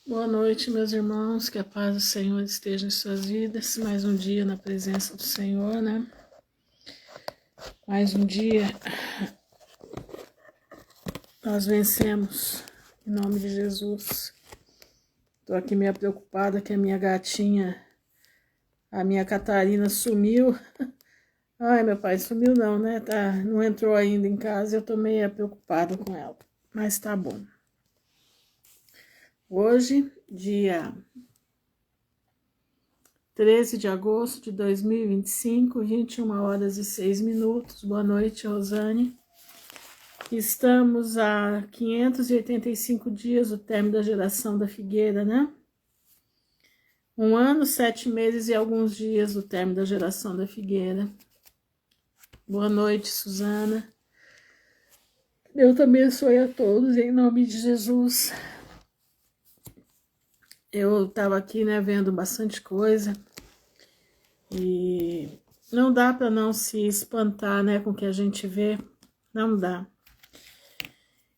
Boa noite, meus irmãos, que a paz do Senhor esteja em suas vidas. Mais um dia na presença do Senhor, né? Mais um dia nós vencemos, em nome de Jesus. Tô aqui meio preocupada que a minha gatinha, a minha Catarina, sumiu. Ai, meu pai, sumiu não, né? Não entrou ainda em casa, eu tô meio preocupada com ela, mas tá bom. Hoje, dia 13 de agosto de 2025, 21h06. Boa noite, Rosane. Estamos a 585 dias do término da geração da figueira, né? 1 ano, 7 meses e alguns dias do término da geração da figueira. Boa noite, Suzana. Deus te abençoe a todos, em nome de Jesus. Eu estava aqui, né, vendo bastante coisa. E não dá para não se espantar, né, com o que a gente vê, não dá.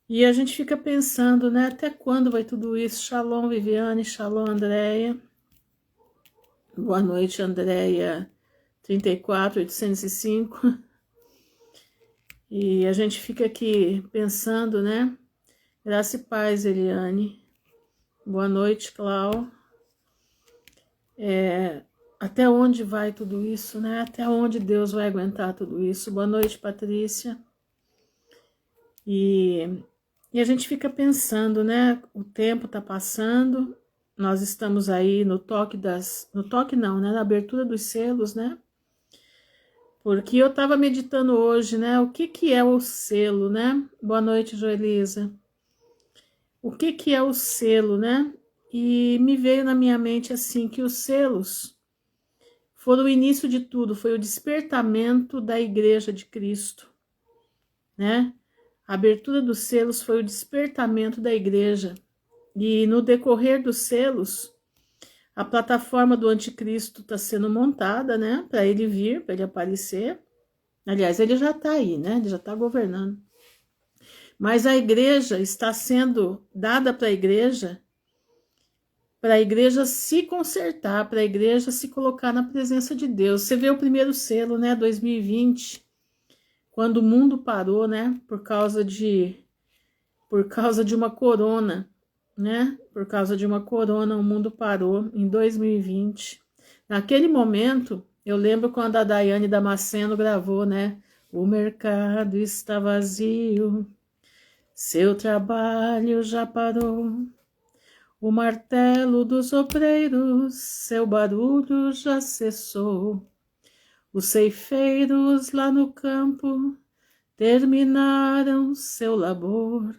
E a gente fica pensando, né, até quando vai tudo isso? Shalom, Viviane, shalom, Andréia. Boa noite, Andréia, 34805. E a gente fica aqui pensando, né, graça e paz, Eliane. Boa noite, Clau. Até onde vai tudo isso, né? Até onde Deus vai aguentar tudo isso? Boa noite, Patrícia. E a gente fica pensando, né? O tempo tá passando, nós estamos aí no toque não, né? Na abertura dos selos, né? Porque eu tava meditando hoje, né? O que é o selo, né? Boa noite, Joelisa. O que é o selo, né? E me veio na minha mente assim que os selos foram o início de tudo, foi o despertamento da Igreja de Cristo, né? A abertura dos selos foi o despertamento da igreja. E no decorrer dos selos, a plataforma do anticristo está sendo montada, né? Para ele vir, para ele aparecer. Aliás, ele já está aí, né? Ele já está governando. Mas a igreja está sendo dada para a igreja se consertar, para a igreja se colocar na presença de Deus. Você vê o primeiro selo, né? 2020, quando o mundo parou, né? Por causa de uma corona, né? Por causa de uma corona, o mundo parou em 2020. Naquele momento, eu lembro quando a Daiane Damasceno gravou, né? O mercado está vazio, seu trabalho já parou. O martelo dos obreiros, seu barulho já cessou. Os ceifeiros lá no campo terminaram seu labor.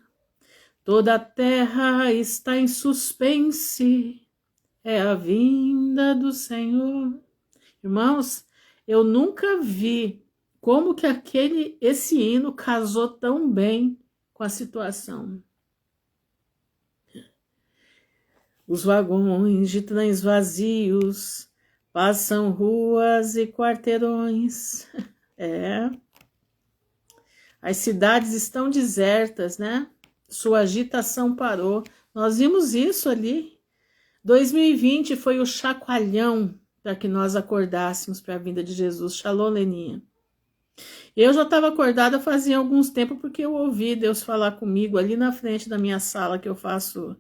Toda a terra está em suspense, é a vinda do Senhor. Irmãos, eu nunca vi como que esse hino casou tão bem com a situação. Os vagões de trens vazios passam ruas e quarteirões. As cidades estão desertas, né? Sua agitação parou. Nós vimos isso ali. 2020 foi o chacoalhão para que nós acordássemos para a vinda de Jesus. Shalom, Leninha. Eu já estava acordada fazia alguns tempos porque eu ouvi Deus falar comigo ali na frente da minha sala, que eu faço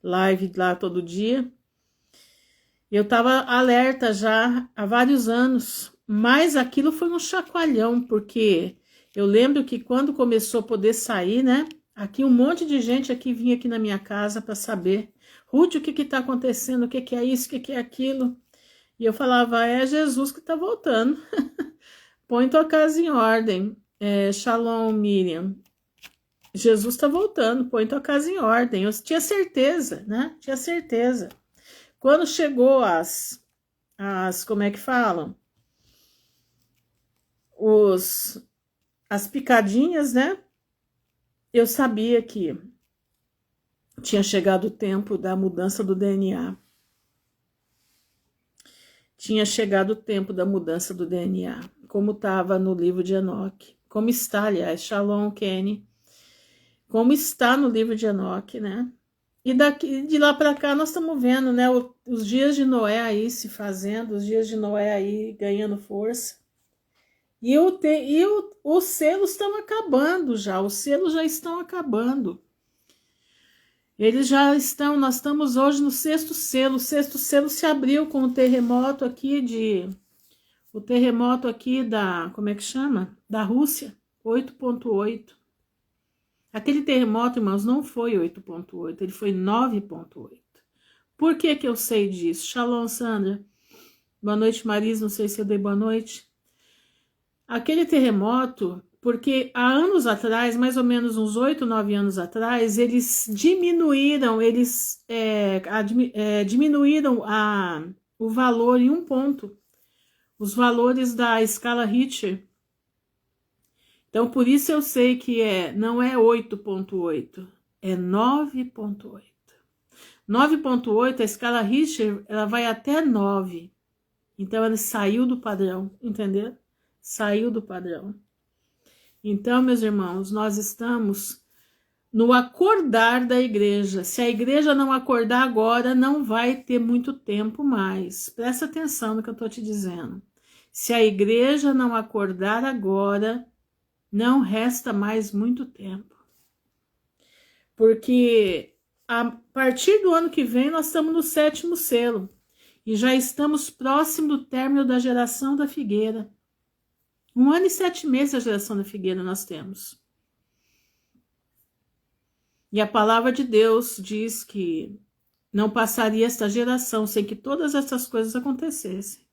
live lá todo dia. Eu estava alerta já há vários anos, mas aquilo foi um chacoalhão, porque eu lembro que quando começou a poder sair, né? Aqui um monte de gente aqui vinha aqui na minha casa para saber, Ruth, o que está acontecendo, o que é isso, o que é aquilo. E eu falava, é Jesus que está voltando. Põe tua casa em ordem. Shalom, Miriam. Jesus está voltando, põe tua casa em ordem. Eu tinha certeza, né? Tinha certeza. Quando chegou as como é que falam? As picadinhas, né? Eu sabia que tinha chegado o tempo da mudança do DNA. Tinha chegado o tempo da mudança do DNA, como estava no livro de Enoque. Como está, aliás, Shalom, Kenny. Como está no livro de Enoque, né? E daqui, de lá para cá nós estamos vendo, né, os dias de Noé aí se fazendo, os dias de Noé aí ganhando força. Os selos estão acabando já, os selos já estão acabando. Eles já estão, nós estamos hoje no sexto selo. O sexto selo se abriu com o terremoto aqui da, como é que chama? Da Rússia, 8,8. Aquele terremoto, irmãos, não foi 8,8, ele foi 9,8. Por que que eu sei disso? Shalom, Sandra. Boa noite, Marisa, não sei se eu dei boa noite. Aquele terremoto, porque há anos atrás, mais ou menos uns 8, 9 anos atrás, eles diminuíram, diminuíram o valor em um ponto, os valores da escala Richter. Então, por isso eu sei que não é 8,8, é 9,8. 9,8, a escala Richter, ela vai até 9. Então, ela saiu do padrão, entendeu? Saiu do padrão. Então, meus irmãos, nós estamos no acordar da igreja. Se a igreja não acordar agora, não vai ter muito tempo mais. Presta atenção no que eu estou te dizendo. Se a igreja não acordar agora, não resta mais muito tempo. Porque a partir do ano que vem, nós estamos no 7º selo. E já estamos próximo do término da geração da figueira. 1 ano e 7 meses a geração da figueira nós temos. E a palavra de Deus diz que não passaria esta geração sem que todas essas coisas acontecessem.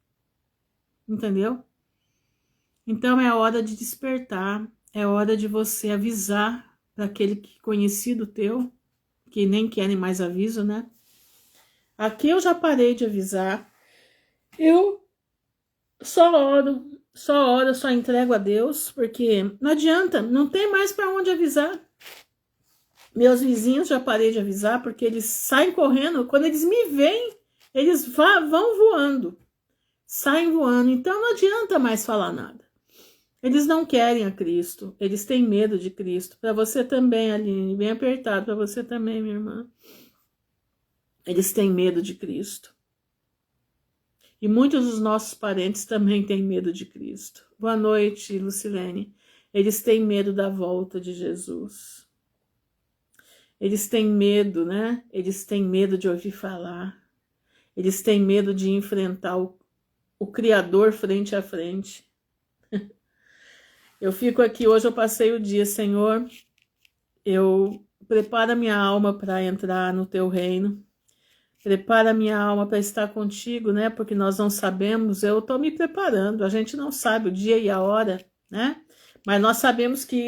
Entendeu? Então é hora de despertar, é hora de você avisar para aquele conhecido teu, que nem querem mais aviso, né? Aqui eu já parei de avisar. Eu só oro, só entrego a Deus, porque não adianta, não tem mais para onde avisar. Meus vizinhos já parei de avisar, porque eles saem correndo, quando eles me veem, eles vão voando, saem voando, então não adianta mais falar nada. Eles não querem a Cristo, eles têm medo de Cristo. Para você também, Aline, bem apertado, para você também, minha irmã. Eles têm medo de Cristo. E muitos dos nossos parentes também têm medo de Cristo. Boa noite, Lucilene. Eles têm medo da volta de Jesus. Eles têm medo, né? Eles têm medo de ouvir falar. Eles têm medo de enfrentar o Criador frente a frente. Eu fico aqui, hoje eu passei o dia, Senhor, eu preparo a minha alma para entrar no teu reino. Prepara a minha alma para estar contigo, né? Porque nós não sabemos, eu estou me preparando, a gente não sabe o dia e a hora, né? Mas nós sabemos que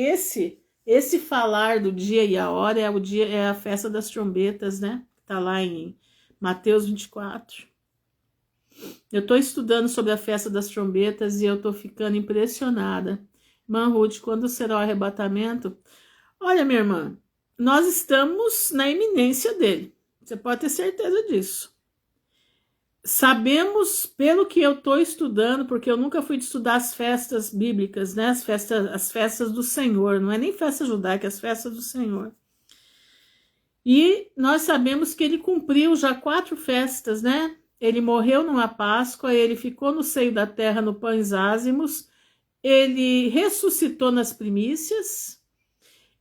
esse falar do dia e a hora é a festa das trombetas, né? Está lá em Mateus 24. Eu estou estudando sobre a festa das trombetas e eu estou ficando impressionada. Irmã Ruth, quando será o arrebatamento? Olha, minha irmã, nós estamos na iminência dele. Você pode ter certeza disso. Sabemos, pelo que eu estou estudando, porque eu nunca fui estudar as festas bíblicas, né? As festas do Senhor, não é nem festa judaica, as festas do Senhor. E nós sabemos que ele cumpriu já 4 festas, né? Ele morreu numa Páscoa, ele ficou no seio da terra no pães ázimos, ele ressuscitou nas primícias,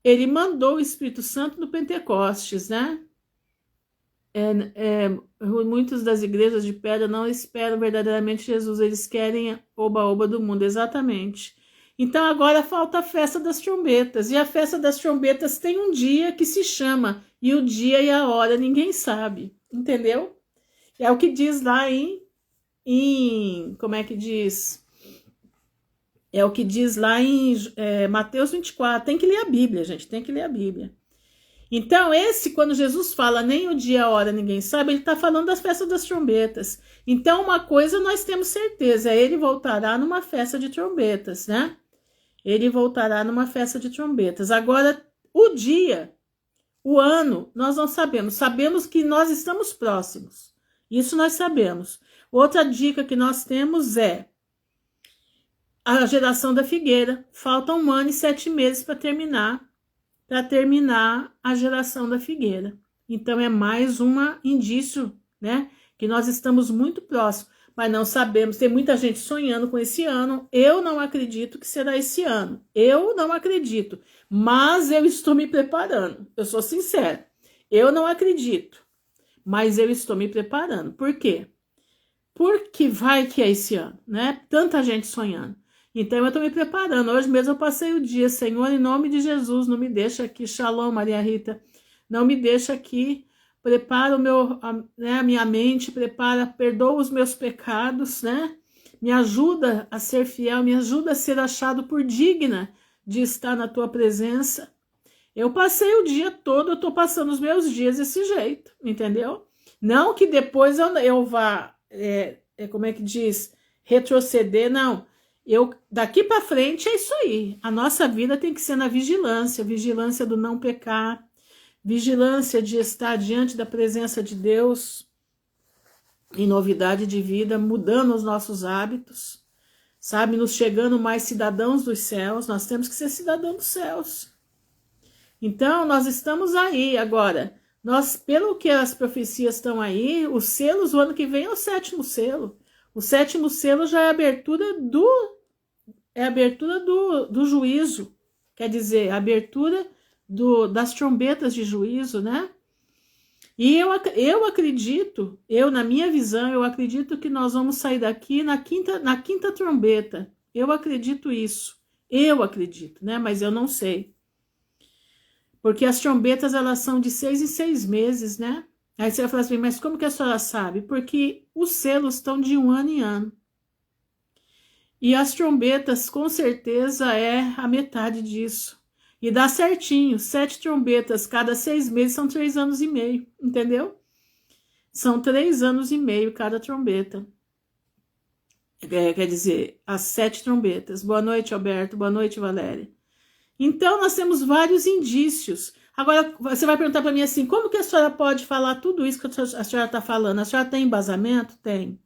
ele mandou o Espírito Santo no Pentecostes, né? Muitas das igrejas de pedra não esperam verdadeiramente Jesus, eles querem oba-oba do mundo, exatamente. Então agora falta a festa das trombetas, e a festa das trombetas tem um dia que se chama, e o dia e a hora ninguém sabe, entendeu? É o que diz lá como é que diz? É o que diz lá em Mateus 24, tem que ler a Bíblia, gente, tem que ler a Bíblia. Então, quando Jesus fala nem o dia e a hora ninguém sabe, ele está falando das festas das trombetas. Então, uma coisa nós temos certeza, ele voltará numa festa de trombetas, né? Ele voltará numa festa de trombetas. Agora, o dia, o ano, nós não sabemos. Sabemos que nós estamos próximos. Isso nós sabemos. Outra dica que nós temos é a geração da figueira. Faltam 1 ano e 7 meses para terminar a geração da figueira. Então é mais um indício, né, que nós estamos muito próximos, mas não sabemos. Tem muita gente sonhando com esse ano. Eu não acredito que será esse ano. Eu não acredito, mas eu estou me preparando. Eu sou sincera. Eu não acredito, mas eu estou me preparando. Por quê? Porque vai que é esse ano, né? Tanta gente sonhando. Então eu estou me preparando. Hoje mesmo eu passei o dia, Senhor, em nome de Jesus, não me deixa aqui. Shalom, Maria Rita. Não me deixa aqui. Prepara a minha mente, perdoa os meus pecados, né? Me ajuda a ser fiel, me ajuda a ser achado por digna de estar na tua presença. Eu passei o dia todo, eu estou passando os meus dias desse jeito, entendeu? Não que depois eu vá, como é que diz, retroceder, não. Daqui para frente é isso aí. A nossa vida tem que ser na vigilância, vigilância do não pecar, vigilância de estar diante da presença de Deus em novidade de vida, mudando os nossos hábitos, sabe? Nos chegando mais cidadãos dos céus. Nós temos que ser cidadãos dos céus. Então, nós estamos aí agora. Pelo que as profecias estão aí, os selos, o ano que vem é o 7º selo. O 7º selo já é a abertura do juízo. Quer dizer, a abertura das trombetas de juízo, né? E eu acredito, na minha visão, eu acredito que nós vamos sair daqui na quinta trombeta. Eu acredito isso. Eu acredito, né? Mas eu não sei. Porque as trombetas, elas são de 6 em 6 meses, né? Aí você vai falar assim, mas como que a senhora sabe? Porque os selos estão de 1 ano em ano. E as trombetas, com certeza, é a metade disso. E dá certinho, 7 trombetas, cada 6 meses são 3 anos e meio, entendeu? São 3 anos e meio cada trombeta. Quer dizer, as 7 trombetas. Boa noite, Alberto. Boa noite, Valéria. Então, nós temos vários indícios. Agora, você vai perguntar para mim assim, como que a senhora pode falar tudo isso que a senhora está falando? A senhora tem embasamento? Tem.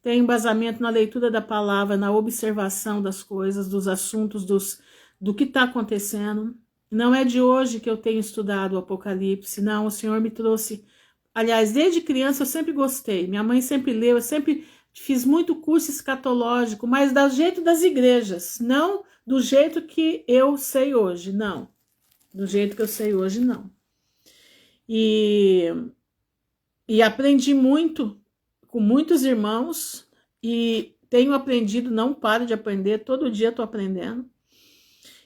Tem embasamento na leitura da palavra, na observação das coisas, dos assuntos, do que está acontecendo. Não é de hoje que eu tenho estudado o Apocalipse, não, o Senhor me trouxe... Aliás, desde criança eu sempre gostei, minha mãe sempre leu, eu sempre fiz muito curso escatológico, mas do jeito das igrejas, não do jeito que eu sei hoje, não. Do jeito que eu sei hoje, não. E aprendi muito com muitos irmãos e tenho aprendido, não paro de aprender, todo dia estou aprendendo.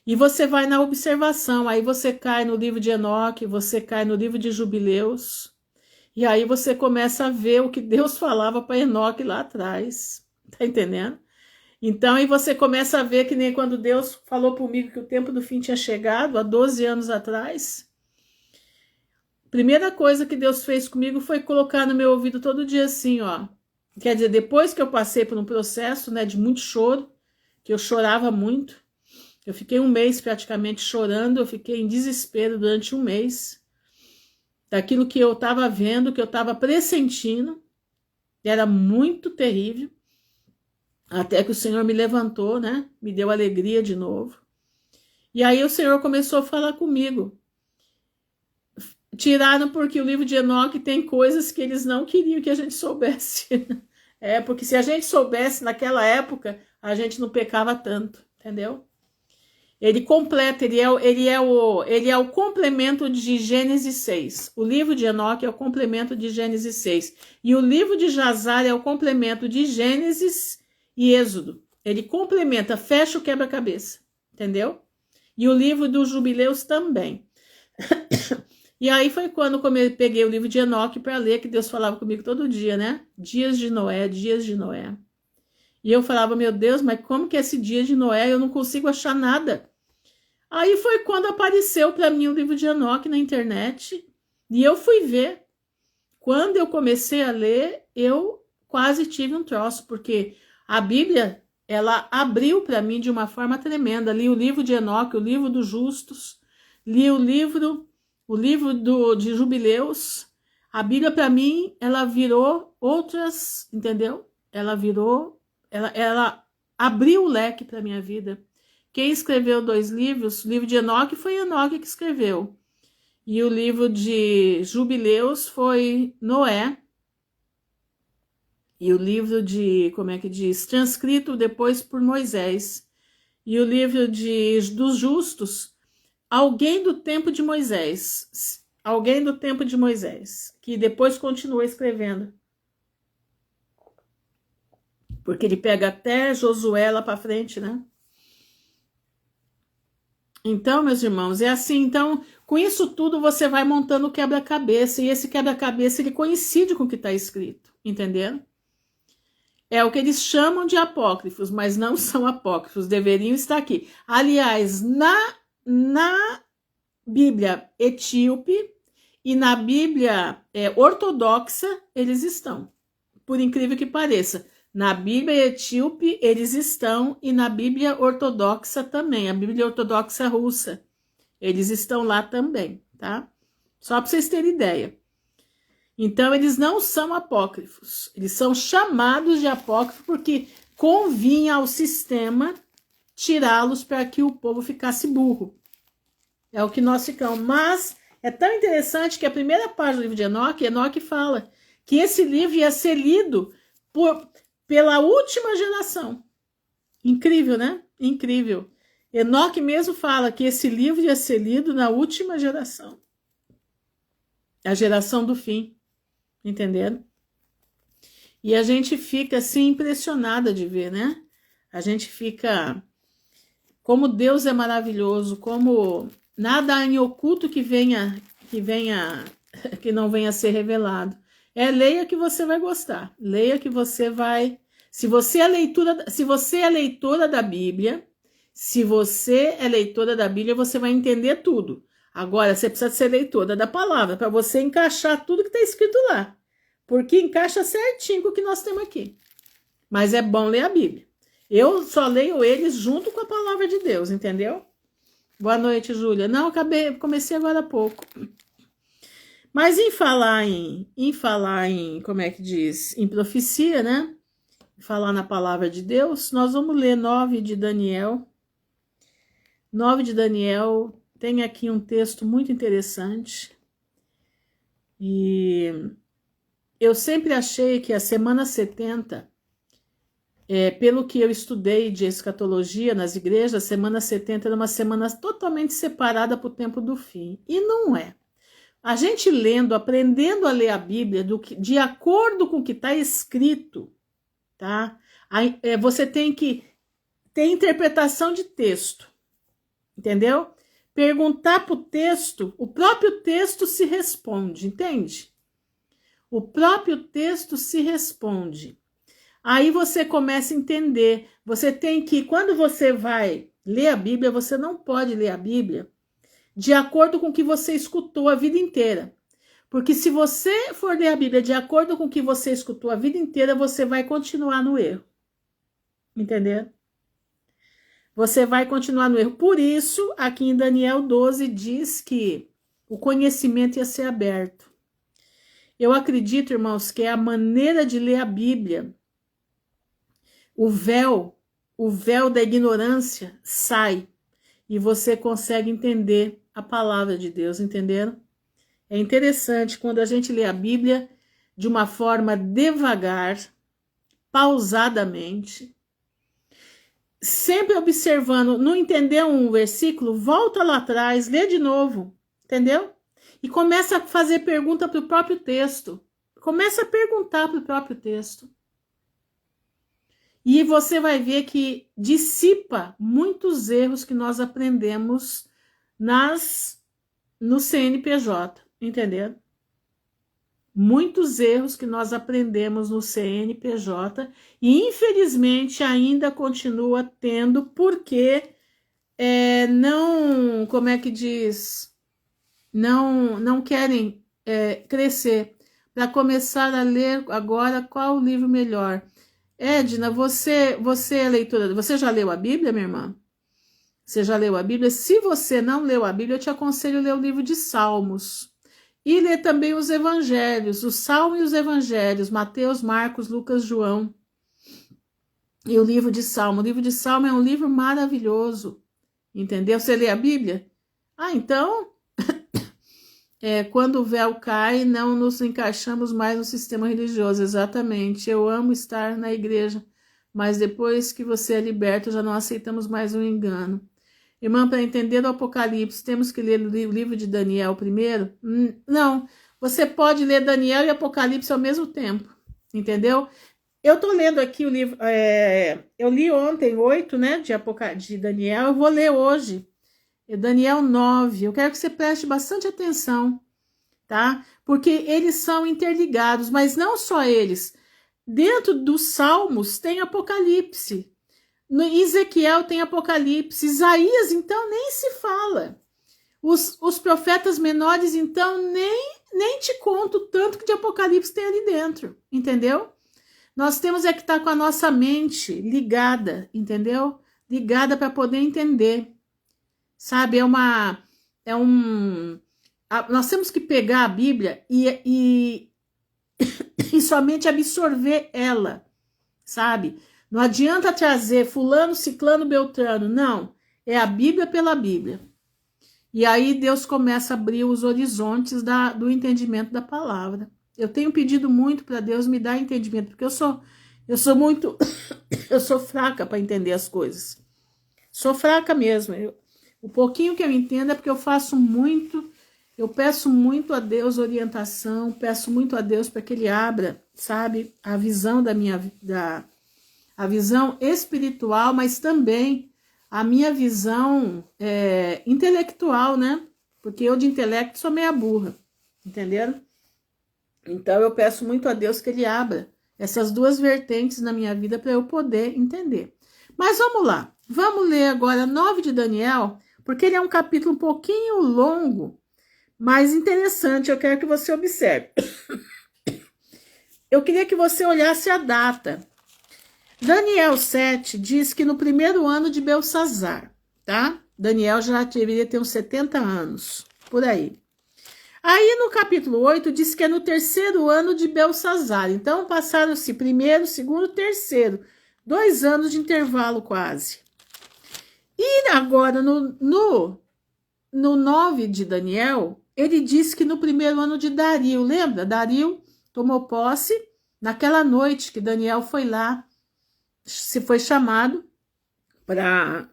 E você vai na observação, aí você cai no livro de Enoque, você cai no livro de Jubileus, e aí você começa a ver o que Deus falava para Enoque lá atrás, tá entendendo? Então, aí você começa a ver que nem quando Deus falou comigo que o tempo do fim tinha chegado, há 12 anos atrás, a primeira coisa que Deus fez comigo foi colocar no meu ouvido todo dia assim, ó. Quer dizer, depois que eu passei por um processo, né, de muito choro, que eu chorava muito, eu fiquei 1 mês praticamente chorando, eu fiquei em desespero durante 1 mês, daquilo que eu estava vendo, que eu estava pressentindo, era muito terrível, até que o Senhor me levantou, né, me deu alegria de novo, e aí o Senhor começou a falar comigo. Tiraram porque o livro de Enoque tem coisas que eles não queriam que a gente soubesse. Porque se a gente soubesse naquela época, a gente não pecava tanto, entendeu? Ele completa, ele é o complemento de Gênesis 6. O livro de Enoque é o complemento de Gênesis 6. E o livro de Jazar é o complemento de Gênesis e Êxodo. Ele complementa, fecha o quebra-cabeça, entendeu? E o livro dos Jubileus também. E aí foi quando eu peguei o livro de Enoque para ler, que Deus falava comigo todo dia, né? Dias de Noé, dias de Noé. E eu falava, meu Deus, mas como que é esse dia de Noé? Eu não consigo achar nada. Aí foi quando apareceu para mim o livro de Enoque na internet. E eu fui ver. Quando eu comecei a ler, eu quase tive um troço, porque a Bíblia, ela abriu para mim de uma forma tremenda. Li o livro de Enoque, o livro dos justos, li o livro de Jubileus. A Bíblia, para mim, ela virou outras, entendeu? Ela abriu o leque para minha vida. Quem escreveu 2 livros, o livro de Enoque, foi Enoque que escreveu. E o livro de Jubileus foi Noé. E o livro de, como é que diz? Transcrito depois por Moisés. E o livro dos justos, alguém do tempo de Moisés. Alguém do tempo de Moisés, que depois continua escrevendo. Porque ele pega até Josué lá para frente, né? Então, meus irmãos, é assim. Então, com isso tudo, você vai montando o quebra-cabeça. E esse quebra-cabeça, ele coincide com o que está escrito. Entenderam? É o que eles chamam de apócrifos, mas não são apócrifos. Deveriam estar aqui. Aliás, na Bíblia etíope e na Bíblia ortodoxa, eles estão. Por incrível que pareça. Na Bíblia etíope, eles estão, e na Bíblia ortodoxa também, a Bíblia ortodoxa russa. Eles estão lá também, tá? Só para vocês terem ideia. Então, eles não são apócrifos. Eles são chamados de apócrifos porque convinha ao sistema tirá-los para que o povo ficasse burro. É o que nós ficamos. Mas é tão interessante que a primeira página do livro de Enoque fala que esse livro ia ser lido pela última geração. Incrível, né? Incrível. Enoque mesmo fala que esse livro ia ser lido na última geração. A geração do fim. Entenderam? E a gente fica assim impressionada de ver, né? A gente fica... Como Deus é maravilhoso, como nada há em oculto que não venha a ser revelado. Leia que você vai gostar. Leia que você vai... Se você é leitora da Bíblia, você vai entender tudo. Agora, você precisa ser leitora da palavra, para você encaixar tudo que está escrito lá. Porque encaixa certinho com o que nós temos aqui. Mas é bom ler a Bíblia. Eu só leio eles junto com a palavra de Deus, entendeu? Boa noite, Júlia. Não, comecei agora há pouco. Mas em falar em, como é que diz? Em profecia, né? Falar na palavra de Deus, nós vamos ler 9 de Daniel. 9 de Daniel tem aqui um texto muito interessante. E eu sempre achei que a semana 70, pelo que eu estudei de escatologia nas igrejas, a semana 70 era uma semana totalmente separada para o tempo do fim. E não é. A gente lendo, aprendendo a ler a Bíblia de acordo com o que está escrito, tá? Você tem que ter interpretação de texto, entendeu? Perguntar para o texto, o próprio texto se responde, entende? O próprio texto se responde. Aí você começa a entender. Você tem que, quando você vai ler a Bíblia, você não pode ler a Bíblia de acordo com o que você escutou a vida inteira. Porque se você for ler a Bíblia de acordo com o que você escutou a vida inteira, você vai continuar no erro. Entendeu? Você vai continuar no erro. Por isso, aqui em Daniel 12 diz que o conhecimento ia ser aberto. Eu acredito, irmãos, que é a maneira de ler a Bíblia. O véu da ignorância sai e você consegue entender a palavra de Deus, entenderam? É interessante quando a gente lê a Bíblia de uma forma devagar, pausadamente, sempre observando, não entendeu um versículo, volta lá atrás, lê de novo, entendeu? E começa a fazer pergunta para o próprio texto. Começa a perguntar para o próprio texto. E você vai ver que dissipa muitos erros que nós aprendemos no CNPJ, entendeu? Muitos erros que nós aprendemos no CNPJ e infelizmente ainda continua tendo porque não, como é que diz, não querem crescer. Para começar a ler agora, qual o livro melhor? Edna, você é leitora, você já leu a Bíblia, minha irmã? Você já leu a Bíblia? Se você não leu a Bíblia, eu te aconselho a ler o livro de Salmos. E ler também os evangelhos, o Salmo e os evangelhos, Mateus, Marcos, Lucas, João. E o livro de Salmo. O livro de Salmo é um livro maravilhoso. Entendeu? Você lê a Bíblia? Ah, então Quando o véu cai, não nos encaixamos mais no sistema religioso. Exatamente. Eu amo estar na igreja, mas depois que você é liberto, já não aceitamos mais o engano. Irmã, para entender o Apocalipse, temos que ler o livro de Daniel primeiro? Não. Você pode ler Daniel e Apocalipse ao mesmo tempo. Entendeu? Eu estou lendo aqui o livro. Eu li ontem 8, né? De Daniel. Eu vou ler hoje. Daniel 9, eu quero que você preste bastante atenção, tá? Porque eles são interligados, mas não só eles. Dentro dos Salmos tem Apocalipse. No Ezequiel tem Apocalipse. Isaías, então, nem se fala. Os profetas menores, então, nem te conto tanto que de Apocalipse tem ali dentro, entendeu? Nós temos que estar com a nossa mente ligada, entendeu? Ligada para poder entender. Sabe, nós temos que pegar a Bíblia e somente absorver ela, sabe? Não adianta trazer fulano, ciclano, beltrano, não. É a Bíblia pela Bíblia. E aí Deus começa a abrir os horizontes do entendimento da palavra. Eu tenho pedido muito para Deus me dar entendimento, porque eu sou muito, eu sou fraca para entender as coisas. Sou fraca mesmo. O pouquinho que eu entendo é porque eu faço muito, eu peço muito a Deus orientação, peço muito a Deus para que Ele abra, sabe, a visão a visão espiritual, mas também a minha visão intelectual, né? Porque eu de intelecto sou meia burra, entenderam? Então eu peço muito a Deus que Ele abra essas duas vertentes na minha vida para eu poder entender. Mas vamos lá, vamos ler agora 9 de Daniel, porque ele é um capítulo um pouquinho longo, mas interessante, eu quero que você observe. Eu queria que você olhasse a data. Daniel 7 diz que no primeiro ano de Belsazar, tá? Daniel já deveria ter uns 70 anos, por aí. Aí no capítulo 8 diz que é no terceiro ano de Belsazar. Então passaram-se primeiro, segundo, terceiro. 2 anos de intervalo quase. E agora, no 9 de Daniel, ele diz que no primeiro ano de Dario, lembra? Dario tomou posse naquela noite que Daniel foi lá, se foi chamado para,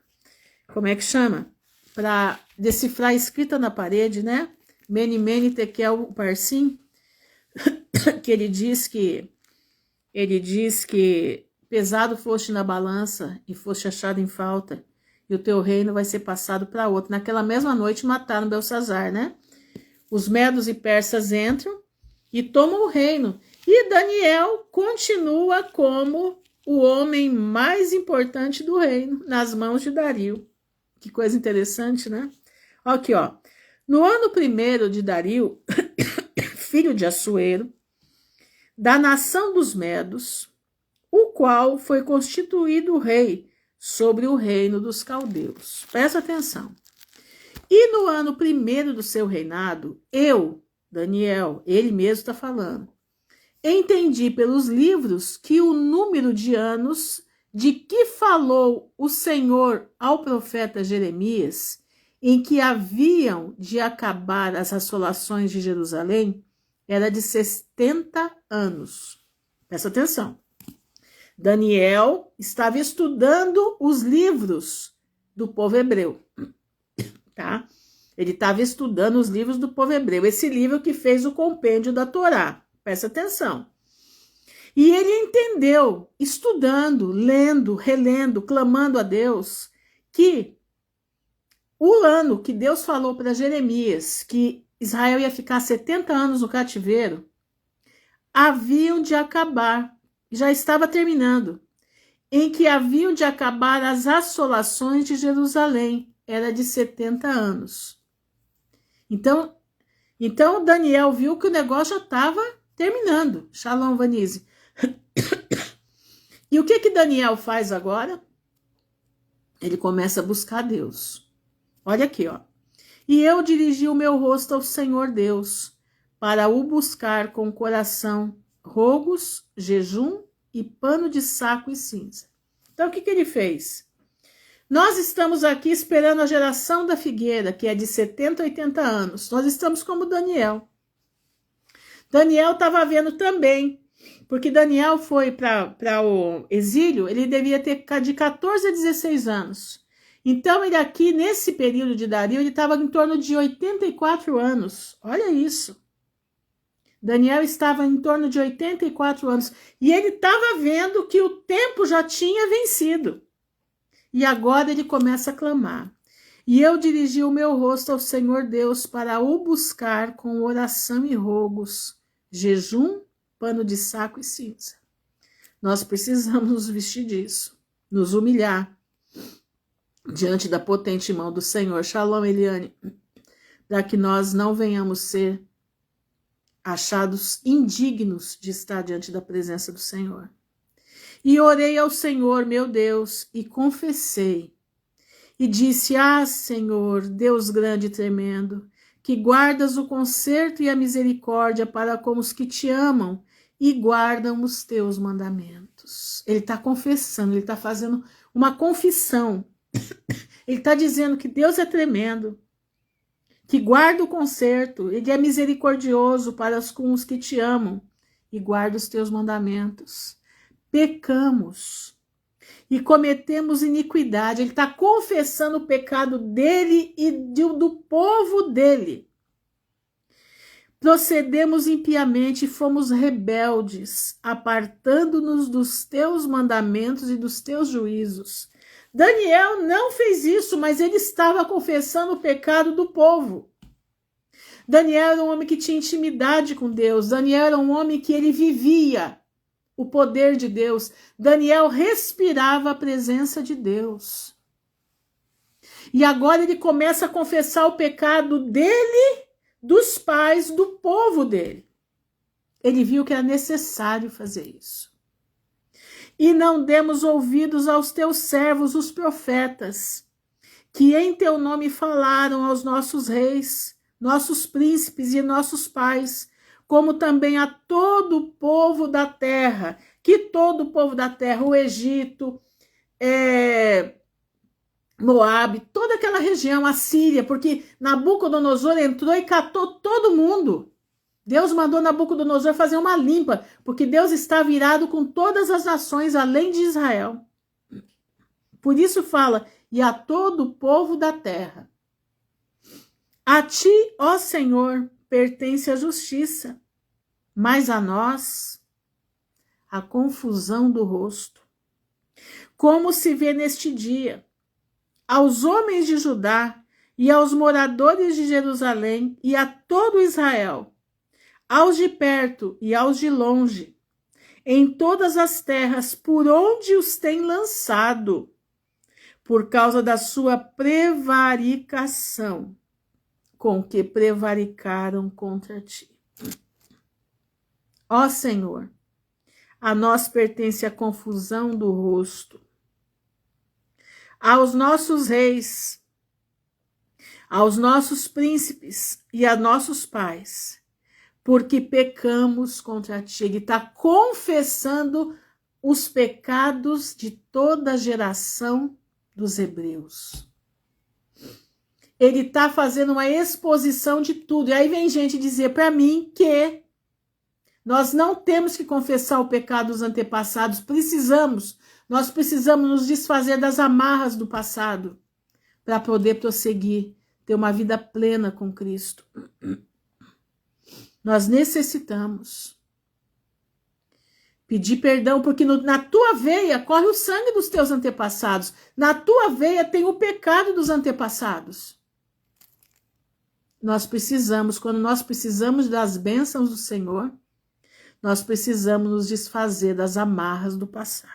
como é que chama? Para decifrar a escrita na parede, né? Mene, mene, tekel, parsim, que ele diz que pesado foste na balança e foste achado em falta, e o teu reino vai ser passado para outro. Naquela mesma noite mataram Belsazar, né? Os medos e persas entram e tomam o reino. E Daniel continua como o homem mais importante do reino, nas mãos de Dario. Que coisa interessante, né? Aqui, ó. No ano primeiro de Dario, filho de Assuero, da nação dos Medos, o qual foi constituído rei sobre o reino dos caldeus. Presta atenção. E no ano primeiro do seu reinado, eu, Daniel, ele mesmo está falando, entendi pelos livros que o número de anos de que falou o Senhor ao profeta Jeremias, em que haviam de acabar as assolações de Jerusalém, era de 70 anos. Presta atenção. Daniel estava estudando os livros do povo hebreu, tá? Ele estava estudando os livros do povo hebreu, esse livro que fez o compêndio da Torá. Presta atenção. E ele entendeu, estudando, lendo, relendo, clamando a Deus, que o ano que Deus falou para Jeremias que Israel ia ficar 70 anos no cativeiro, haviam de acabar, já estava terminando, em que haviam de acabar as assolações de Jerusalém, era de 70 anos. Então Daniel viu que o negócio já estava terminando. Shalom, Vanise. E o que Daniel faz agora? Ele começa a buscar Deus. Olha aqui, ó. E eu dirigi o meu rosto ao Senhor Deus, para o buscar com coração, rogos, jejum e pano de saco e cinza. Então, o que ele fez? Nós estamos aqui esperando a geração da figueira, que é de 70, 80 anos. Nós estamos como Daniel. Daniel estava vendo também, porque Daniel foi para o exílio, ele devia ter de 14 a 16 anos. Então, ele aqui, nesse período de Dario, ele estava em torno de 84 anos. Olha isso. Daniel estava em torno de 84 anos. E ele estava vendo que o tempo já tinha vencido. E agora ele começa a clamar. E eu dirigi o meu rosto ao Senhor Deus para o buscar com oração e rogos, jejum, pano de saco e cinza. Nós precisamos nos vestir disso, nos humilhar diante da potente mão do Senhor. Shalom, Eliane, para que nós não venhamos ser achados indignos de estar diante da presença do Senhor. E orei ao Senhor, meu Deus, e confessei. E disse, Senhor, Deus grande e tremendo, que guardas o conserto e a misericórdia para com os que te amam e guardam os teus mandamentos. Ele está confessando, ele está fazendo uma confissão. Ele está dizendo que Deus é tremendo, que guarda o conserto, ele é misericordioso para com os que te amam e guarda os teus mandamentos. Pecamos e cometemos iniquidade. Ele está confessando o pecado dele e do povo dele. Procedemos impiamente e fomos rebeldes, apartando-nos dos teus mandamentos e dos teus juízos. Daniel não fez isso, mas ele estava confessando o pecado do povo. Daniel era um homem que tinha intimidade com Deus. Daniel era um homem que ele vivia o poder de Deus. Daniel respirava a presença de Deus. E agora ele começa a confessar o pecado dele, dos pais, do povo dele. Ele viu que era necessário fazer isso. E não demos ouvidos aos teus servos, os profetas, que em teu nome falaram aos nossos reis, nossos príncipes e nossos pais, como também a todo o povo da terra, que todo o povo da terra, o Egito, Moabe, toda aquela região, a Síria, porque Nabucodonosor entrou e catou todo mundo. Deus mandou Nabucodonosor fazer uma limpa, porque Deus estava irado com todas as nações além de Israel. Por isso fala, e a todo o povo da terra. A ti, ó Senhor, pertence a justiça, mas a nós a confusão do rosto. Como se vê neste dia, aos homens de Judá e aos moradores de Jerusalém e a todo Israel, aos de perto e aos de longe, em todas as terras por onde os tem lançado, por causa da sua prevaricação, com que prevaricaram contra ti. Ó Senhor, a nós pertence a confusão do rosto, aos nossos reis, aos nossos príncipes e a nossos pais, porque pecamos contra ti. Ele está confessando os pecados de toda a geração dos hebreus. Ele está fazendo uma exposição de tudo. E aí vem gente dizer para mim que nós não temos que confessar o pecado dos antepassados. Nós precisamos nos desfazer das amarras do passado para poder prosseguir, ter uma vida plena com Cristo. Nós necessitamos pedir perdão, porque na tua veia corre o sangue dos teus antepassados. Na tua veia tem o pecado dos antepassados. Quando nós precisamos das bênçãos do Senhor, nós precisamos nos desfazer das amarras do passado.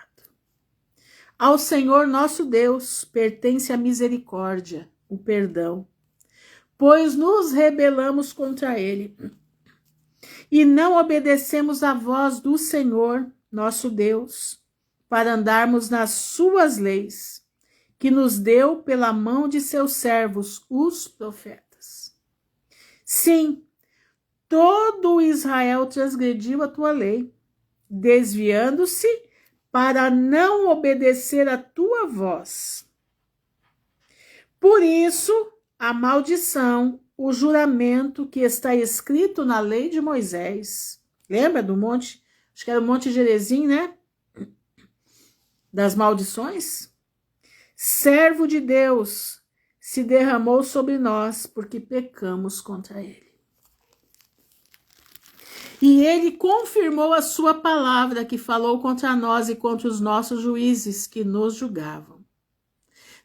Ao Senhor nosso Deus pertence a misericórdia, o perdão, pois nos rebelamos contra ele e não obedecemos à voz do Senhor, nosso Deus, para andarmos nas suas leis, que nos deu pela mão de seus servos, os profetas. Sim, todo Israel transgrediu a tua lei, desviando-se para não obedecer a tua voz. Por isso, a maldição, o juramento que está escrito na lei de Moisés. Lembra do monte? Acho que era o Monte Gerizim, né? Das maldições. Servo de Deus, se derramou sobre nós porque pecamos contra ele. E ele confirmou a sua palavra que falou contra nós e contra os nossos juízes que nos julgavam,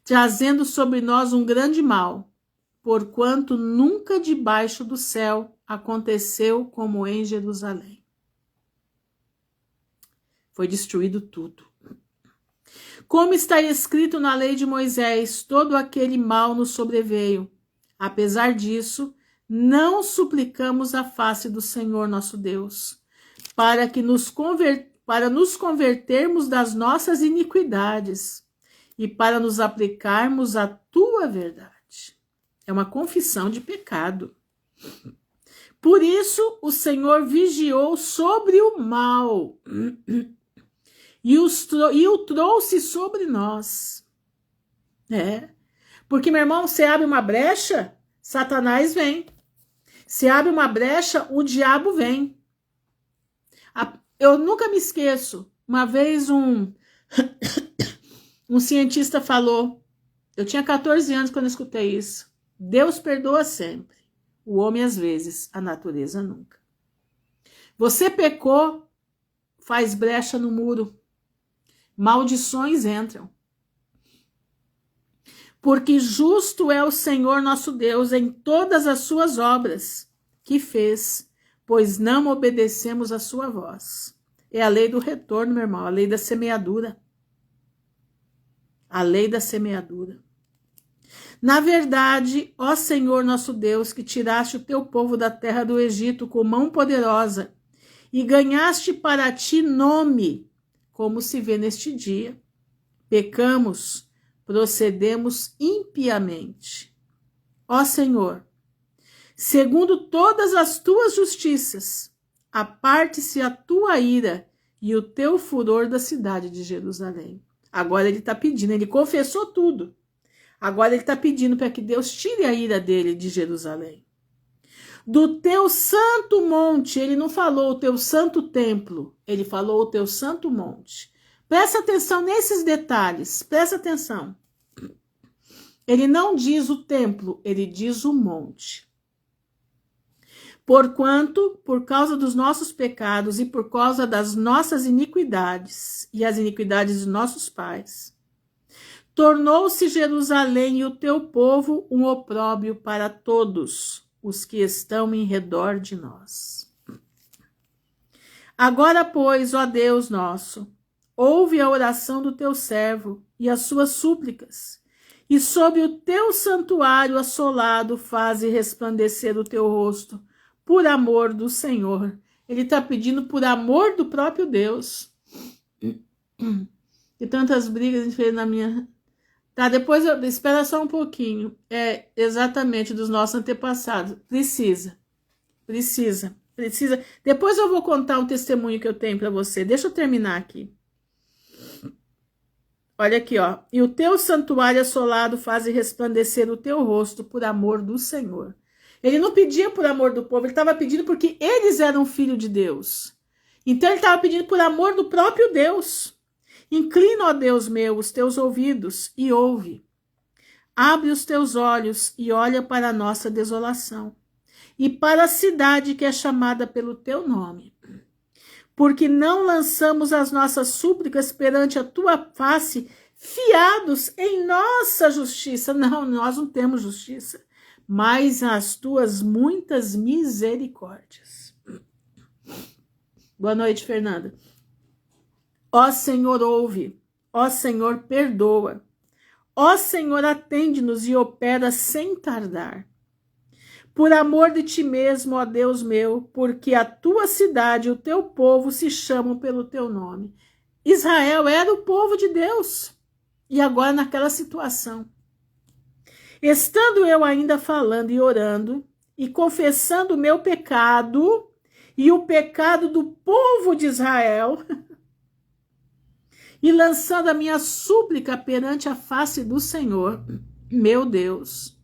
trazendo sobre nós um grande mal, porquanto nunca debaixo do céu aconteceu como em Jerusalém. Foi destruído tudo. Como está escrito na lei de Moisés, todo aquele mal nos sobreveio. Apesar disso, não suplicamos a face do Senhor nosso Deus, para nos convertermos das nossas iniquidades e para nos aplicarmos à tua verdade. É uma confissão de pecado. Por isso, o Senhor vigiou sobre o mal e o trouxe sobre nós. Porque, meu irmão, você abre uma brecha, Satanás vem. Se abre uma brecha, o diabo vem. Eu nunca me esqueço, uma vez um cientista falou, eu tinha 14 anos quando eu escutei isso, Deus perdoa sempre, o homem às vezes, a natureza nunca. Você pecou, faz brecha no muro, maldições entram. Porque justo é o Senhor nosso Deus em todas as suas obras que fez, pois não obedecemos a sua voz. É a lei do retorno, meu irmão, a lei da semeadura. A lei da semeadura. Na verdade, ó Senhor nosso Deus, que tiraste o teu povo da terra do Egito com mão poderosa e ganhaste para ti nome, como se vê neste dia, pecamos, procedemos impiamente. Ó Senhor, segundo todas as tuas justiças, aparte-se a tua ira e o teu furor da cidade de Jerusalém. Agora ele está pedindo, ele confessou tudo. Agora ele está pedindo para que Deus tire a ira dele de Jerusalém. Do teu santo monte, ele não falou o teu santo templo, ele falou o teu santo monte. Presta atenção nesses detalhes, presta atenção. Ele não diz o templo, ele diz o monte. Porquanto, por causa dos nossos pecados e por causa das nossas iniquidades e as iniquidades de nossos pais, tornou-se Jerusalém e o teu povo um opróbrio para todos os que estão em redor de nós. Agora, pois, ó Deus nosso, ouve a oração do teu servo e as suas súplicas, e sobre o teu santuário assolado faze resplandecer o teu rosto, por amor do Senhor. Ele está pedindo por amor do próprio Deus. E tantas brigas a gente fez na minha... Tá, depois espera só um pouquinho. É exatamente dos nossos antepassados. Precisa. Depois eu vou contar um testemunho que eu tenho para você. Deixa eu terminar aqui. Olha aqui, ó. E o teu santuário assolado faz resplandecer o teu rosto por amor do Senhor. Ele não pedia por amor do povo, ele estava pedindo porque eles eram filho de Deus. Então ele estava pedindo por amor do próprio Deus. Inclina, ó Deus meu, os teus ouvidos e ouve. Abre os teus olhos e olha para a nossa desolação e para a cidade que é chamada pelo teu nome. Porque não lançamos as nossas súplicas perante a tua face, fiados em nossa justiça. Não, nós não temos justiça, mas as tuas muitas misericórdias. Boa noite, Fernanda. Ó Senhor, ouve. Ó Senhor, perdoa. Ó Senhor, atende-nos e opera sem tardar. Por amor de ti mesmo, ó Deus meu, porque a tua cidade e o teu povo se chamam pelo teu nome. Israel era o povo de Deus. E agora naquela situação. Estando eu ainda falando e orando, e confessando o meu pecado, e o pecado do povo de Israel, e lançando a minha súplica perante a face do Senhor, meu Deus,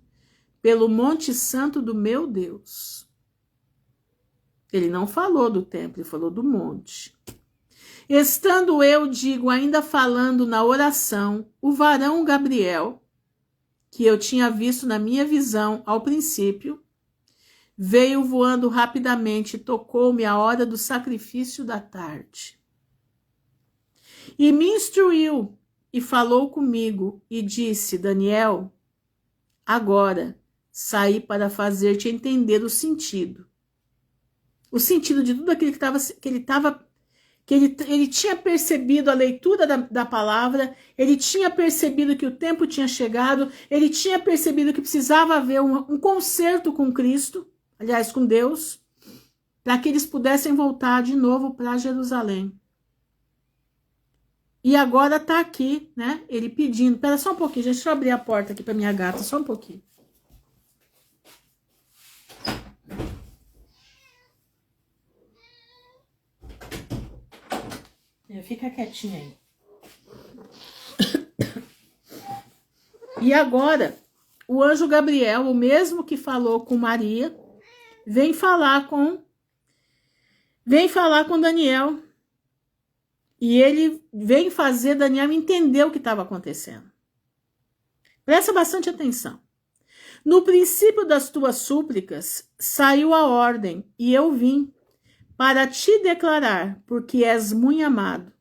pelo monte santo do meu Deus. Ele não falou do templo, ele falou do monte. Estando eu, digo, ainda falando na oração, o varão Gabriel, que eu tinha visto na minha visão ao princípio, veio voando rapidamente e tocou-me a hora do sacrifício da tarde. E me instruiu e falou comigo e disse, Daniel, agora saí para fazer-te entender o sentido. O sentido de tudo aquilo que ele tinha percebido a leitura da palavra, ele tinha percebido que o tempo tinha chegado, ele tinha percebido que precisava haver um conserto com Cristo, aliás, com Deus, para que eles pudessem voltar de novo para Jerusalém. E agora está aqui, né? Ele pedindo. Espera só um pouquinho, gente, deixa eu abrir a porta aqui para minha gata, só um pouquinho. Fica quietinha aí. E agora, o anjo Gabriel, o mesmo que falou com Maria, vem falar com Daniel. E ele vem fazer Daniel entender o que estava acontecendo. Presta bastante atenção. No princípio das tuas súplicas, saiu a ordem, e eu vim para te declarar, porque és muito amado.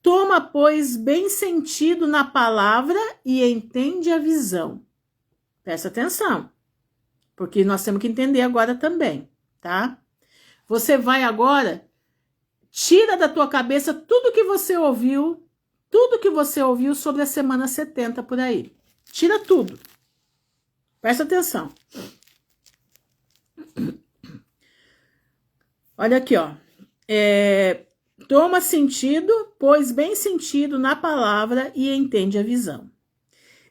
Toma, pois, bem sentido na palavra e entende a visão. Presta atenção, porque nós temos que entender agora também, tá? Você vai agora, tira da tua cabeça tudo que você ouviu sobre a semana 70 por aí. Tira tudo. Presta atenção. Olha aqui, ó. Toma sentido, pois bem sentido na palavra e entende a visão.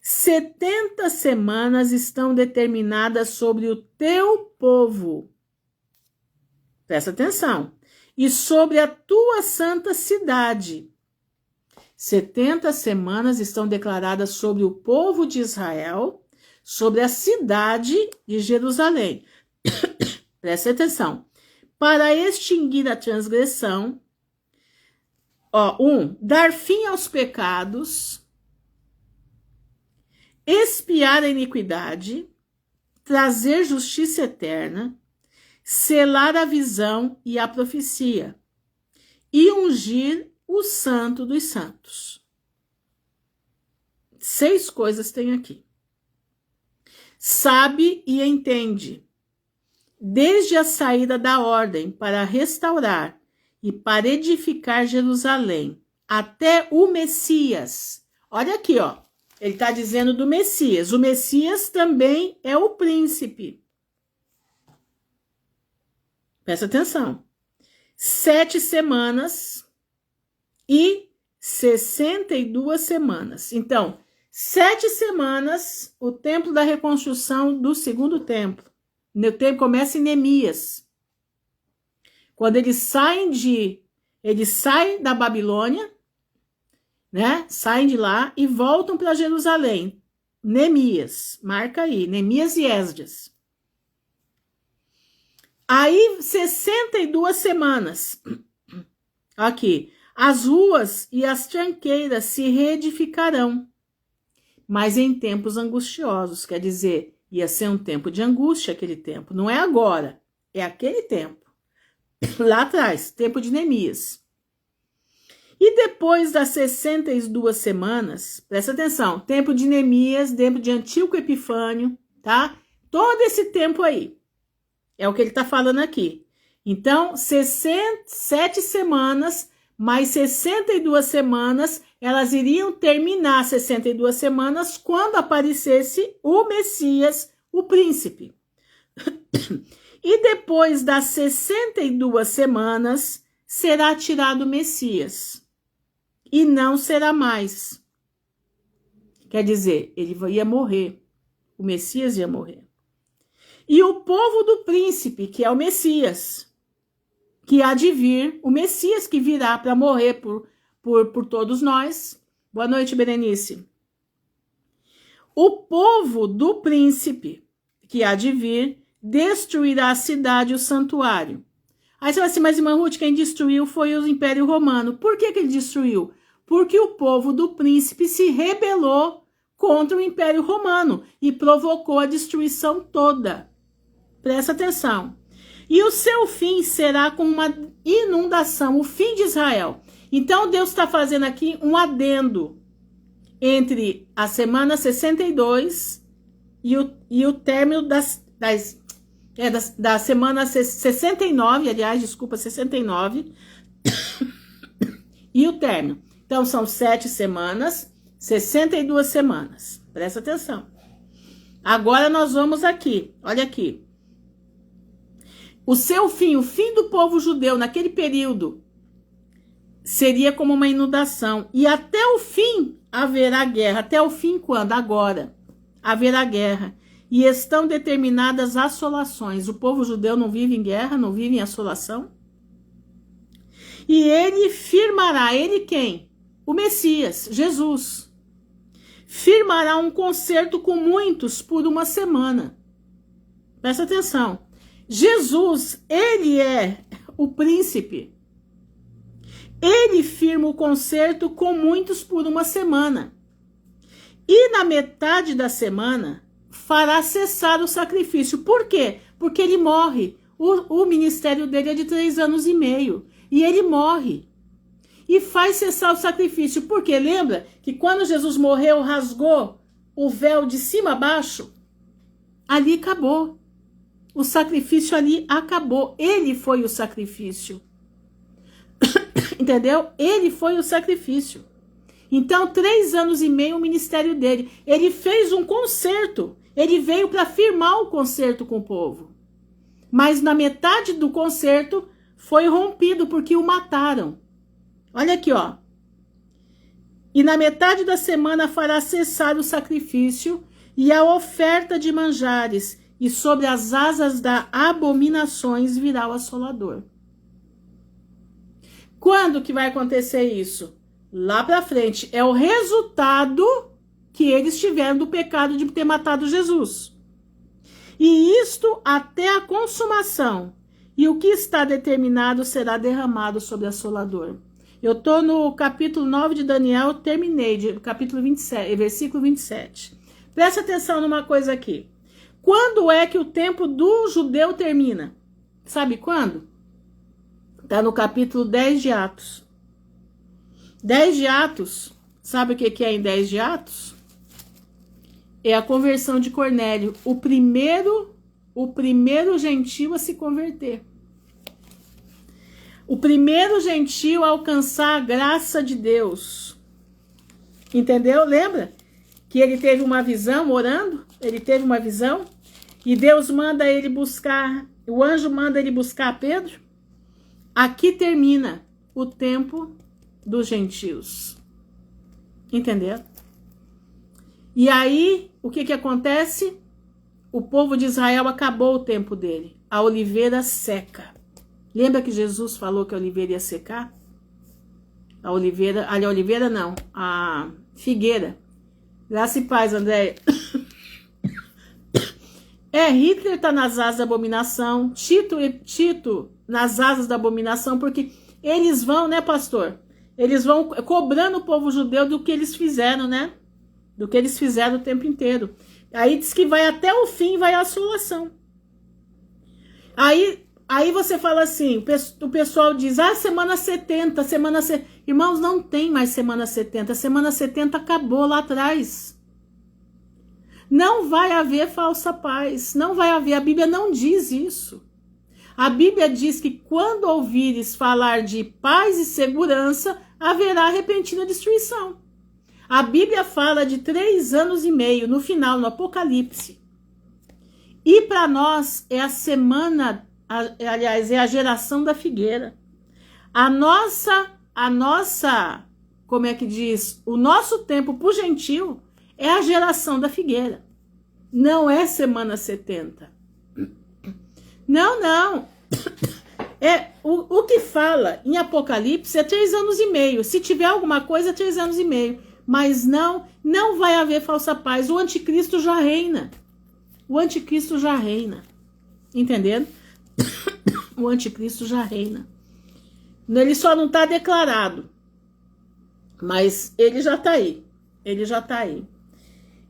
70 semanas estão determinadas sobre o teu povo. Presta atenção. E sobre a tua santa cidade. 70 semanas estão declaradas sobre o povo de Israel, sobre a cidade de Jerusalém. Presta atenção. Para extinguir a transgressão, dar fim aos pecados, expiar a iniquidade, trazer justiça eterna, selar a visão e a profecia, e ungir o santo dos santos. 6 coisas tem aqui. Sabe e entende, desde a saída da ordem para restaurar e para edificar Jerusalém, até o Messias. Olha aqui, ó. Ele está dizendo do Messias. O Messias também é o príncipe. Presta atenção. 7 semanas e 62 semanas. Então, 7 semanas, o tempo da reconstrução do segundo templo. O tempo começa em Neemias. Quando eles saem da Babilônia, né? Saem de lá e voltam para Jerusalém. Neemias, marca aí, Neemias e Esdras. Aí, 62 semanas. Aqui. As ruas e as tranqueiras se reedificarão, mas em tempos angustiosos. Quer dizer, ia ser um tempo de angústia aquele tempo. Não é agora, é aquele tempo. Lá atrás, tempo de Neemias. E depois das 62 semanas, presta atenção, tempo de Neemias, tempo de Antíoco Epifânio, tá? Todo esse tempo aí. É o que ele está falando aqui. Então, 7 semanas, mais 62 semanas, elas iriam terminar 62 semanas quando aparecesse o Messias, o príncipe. E depois das 62 semanas, será tirado o Messias. E não será mais. Quer dizer, ele ia morrer. O Messias ia morrer. E o povo do príncipe, que é o Messias, que há de vir, o Messias que virá para morrer por todos nós. Boa noite, Berenice. O povo do príncipe, que há de vir, destruirá a cidade e o santuário. Aí você vai assim, mas irmã Ruth, quem destruiu foi o Império Romano. Por que ele destruiu? Porque o povo do príncipe se rebelou contra o Império Romano e provocou a destruição toda. Presta atenção. E o seu fim será como uma inundação, o fim de Israel. Então Deus está fazendo aqui um adendo entre a semana 62 e o término da semana 69, aliás, desculpa, 69, e o término. Então, são 7 semanas, 62 semanas. Presta atenção. Agora nós vamos aqui, olha aqui. O seu fim, o fim do povo judeu naquele período, seria como uma inundação. E até o fim haverá guerra. Até o fim quando? Agora. Haverá guerra. E estão determinadas assolações. O povo judeu não vive em guerra, não vive em assolação. E ele firmará, ele quem? O Messias, Jesus. Firmará um concerto com muitos por uma semana. Presta atenção. Jesus, ele é o príncipe. Ele firma o concerto com muitos por uma semana. E na metade da semana, fará cessar o sacrifício. Por quê? Porque ele morre. O ministério dele é de 3 anos e meio. E ele morre. E faz cessar o sacrifício. Porque lembra que quando Jesus morreu, rasgou o véu de cima a baixo? Ali acabou. O sacrifício ali acabou. Ele foi o sacrifício. Entendeu? Ele foi o sacrifício. Então, 3 anos e meio o ministério dele. Ele fez um concerto. Ele veio para firmar o concerto com o povo. Mas na metade do concerto foi rompido porque o mataram. Olha aqui, ó. E na metade da semana fará cessar o sacrifício e a oferta de manjares, e sobre as asas das abominações virá o assolador. Quando que vai acontecer isso? Lá para frente. É o resultado que eles tiveram do pecado de ter matado Jesus. E isto até a consumação. E o que está determinado será derramado sobre o assolador. Eu estou no capítulo 9 de Daniel, terminei, capítulo 27, versículo 27. Presta atenção numa coisa aqui. Quando é que o tempo do judeu termina? Sabe quando? Está no capítulo 10 de Atos. 10 de Atos, sabe o que é em 10 de Atos? É a conversão de Cornélio. O primeiro gentil a se converter. O primeiro gentil a alcançar a graça de Deus. Entendeu? Lembra? Que ele teve uma visão orando? Ele teve uma visão? E Deus manda ele buscar, o anjo manda ele buscar Pedro? Aqui termina o tempo dos gentios. Entendeu? E aí, o que acontece? O povo de Israel acabou o tempo dele. A oliveira seca. Lembra que Jesus falou que a oliveira ia secar? A oliveira não, a figueira. Graça e paz, Andréia. Hitler tá nas asas da abominação, Tito nas asas da abominação, porque eles vão, né, pastor? Eles vão cobrando o povo judeu do que eles fizeram, né? Do que eles fizeram o tempo inteiro. Aí diz que vai até o fim, vai a assolação. Aí você fala assim, o pessoal diz, semana 70, semana 70. Irmãos, não tem mais semana 70. Semana 70 acabou lá atrás. Não vai haver falsa paz. Não vai haver. A Bíblia não diz isso. A Bíblia diz que quando ouvires falar de paz e segurança, haverá repentina destruição. A Bíblia fala de 3 anos e meio, no final, no Apocalipse. E para nós é a semana, aliás, é a geração da figueira. A nossa, como é que diz? O nosso tempo para o gentil é a geração da figueira. Não é semana 70. Não. O que fala em Apocalipse é 3 anos e meio. Se tiver alguma coisa, é 3 anos e meio. Mas não vai haver falsa paz. O anticristo já reina. O anticristo já reina. Entendendo? O anticristo já reina. Ele só não está declarado. Mas ele já está aí. Ele já está aí.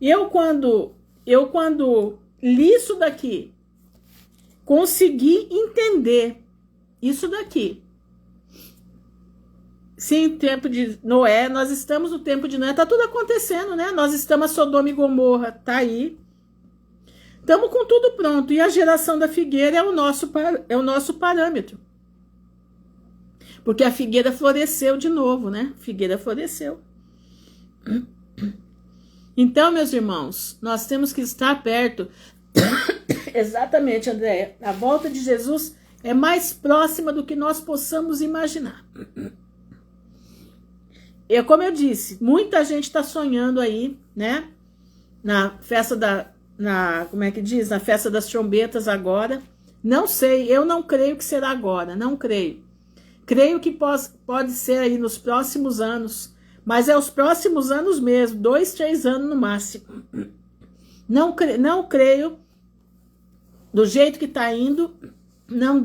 Eu quando li isso daqui, consegui entender isso daqui. Sim, tempo de Noé, nós estamos no tempo de Noé, tá tudo acontecendo, né? Nós estamos a Sodoma e Gomorra, tá aí. Estamos com tudo pronto. E a geração da figueira é o nosso parâmetro. Porque a figueira floresceu de novo, né? Figueira floresceu. Então, meus irmãos, nós temos que estar perto. Exatamente, Andréia. A volta de Jesus é mais próxima do que nós possamos imaginar. E como eu disse, muita gente está sonhando aí, né? Na festa como é que diz? Na festa das trombetas agora. Não sei, eu não creio que será agora, não creio. Creio que pode ser aí nos próximos anos, mas é os próximos anos mesmo, 2, 3 anos no máximo. Não creio, do jeito que está indo, não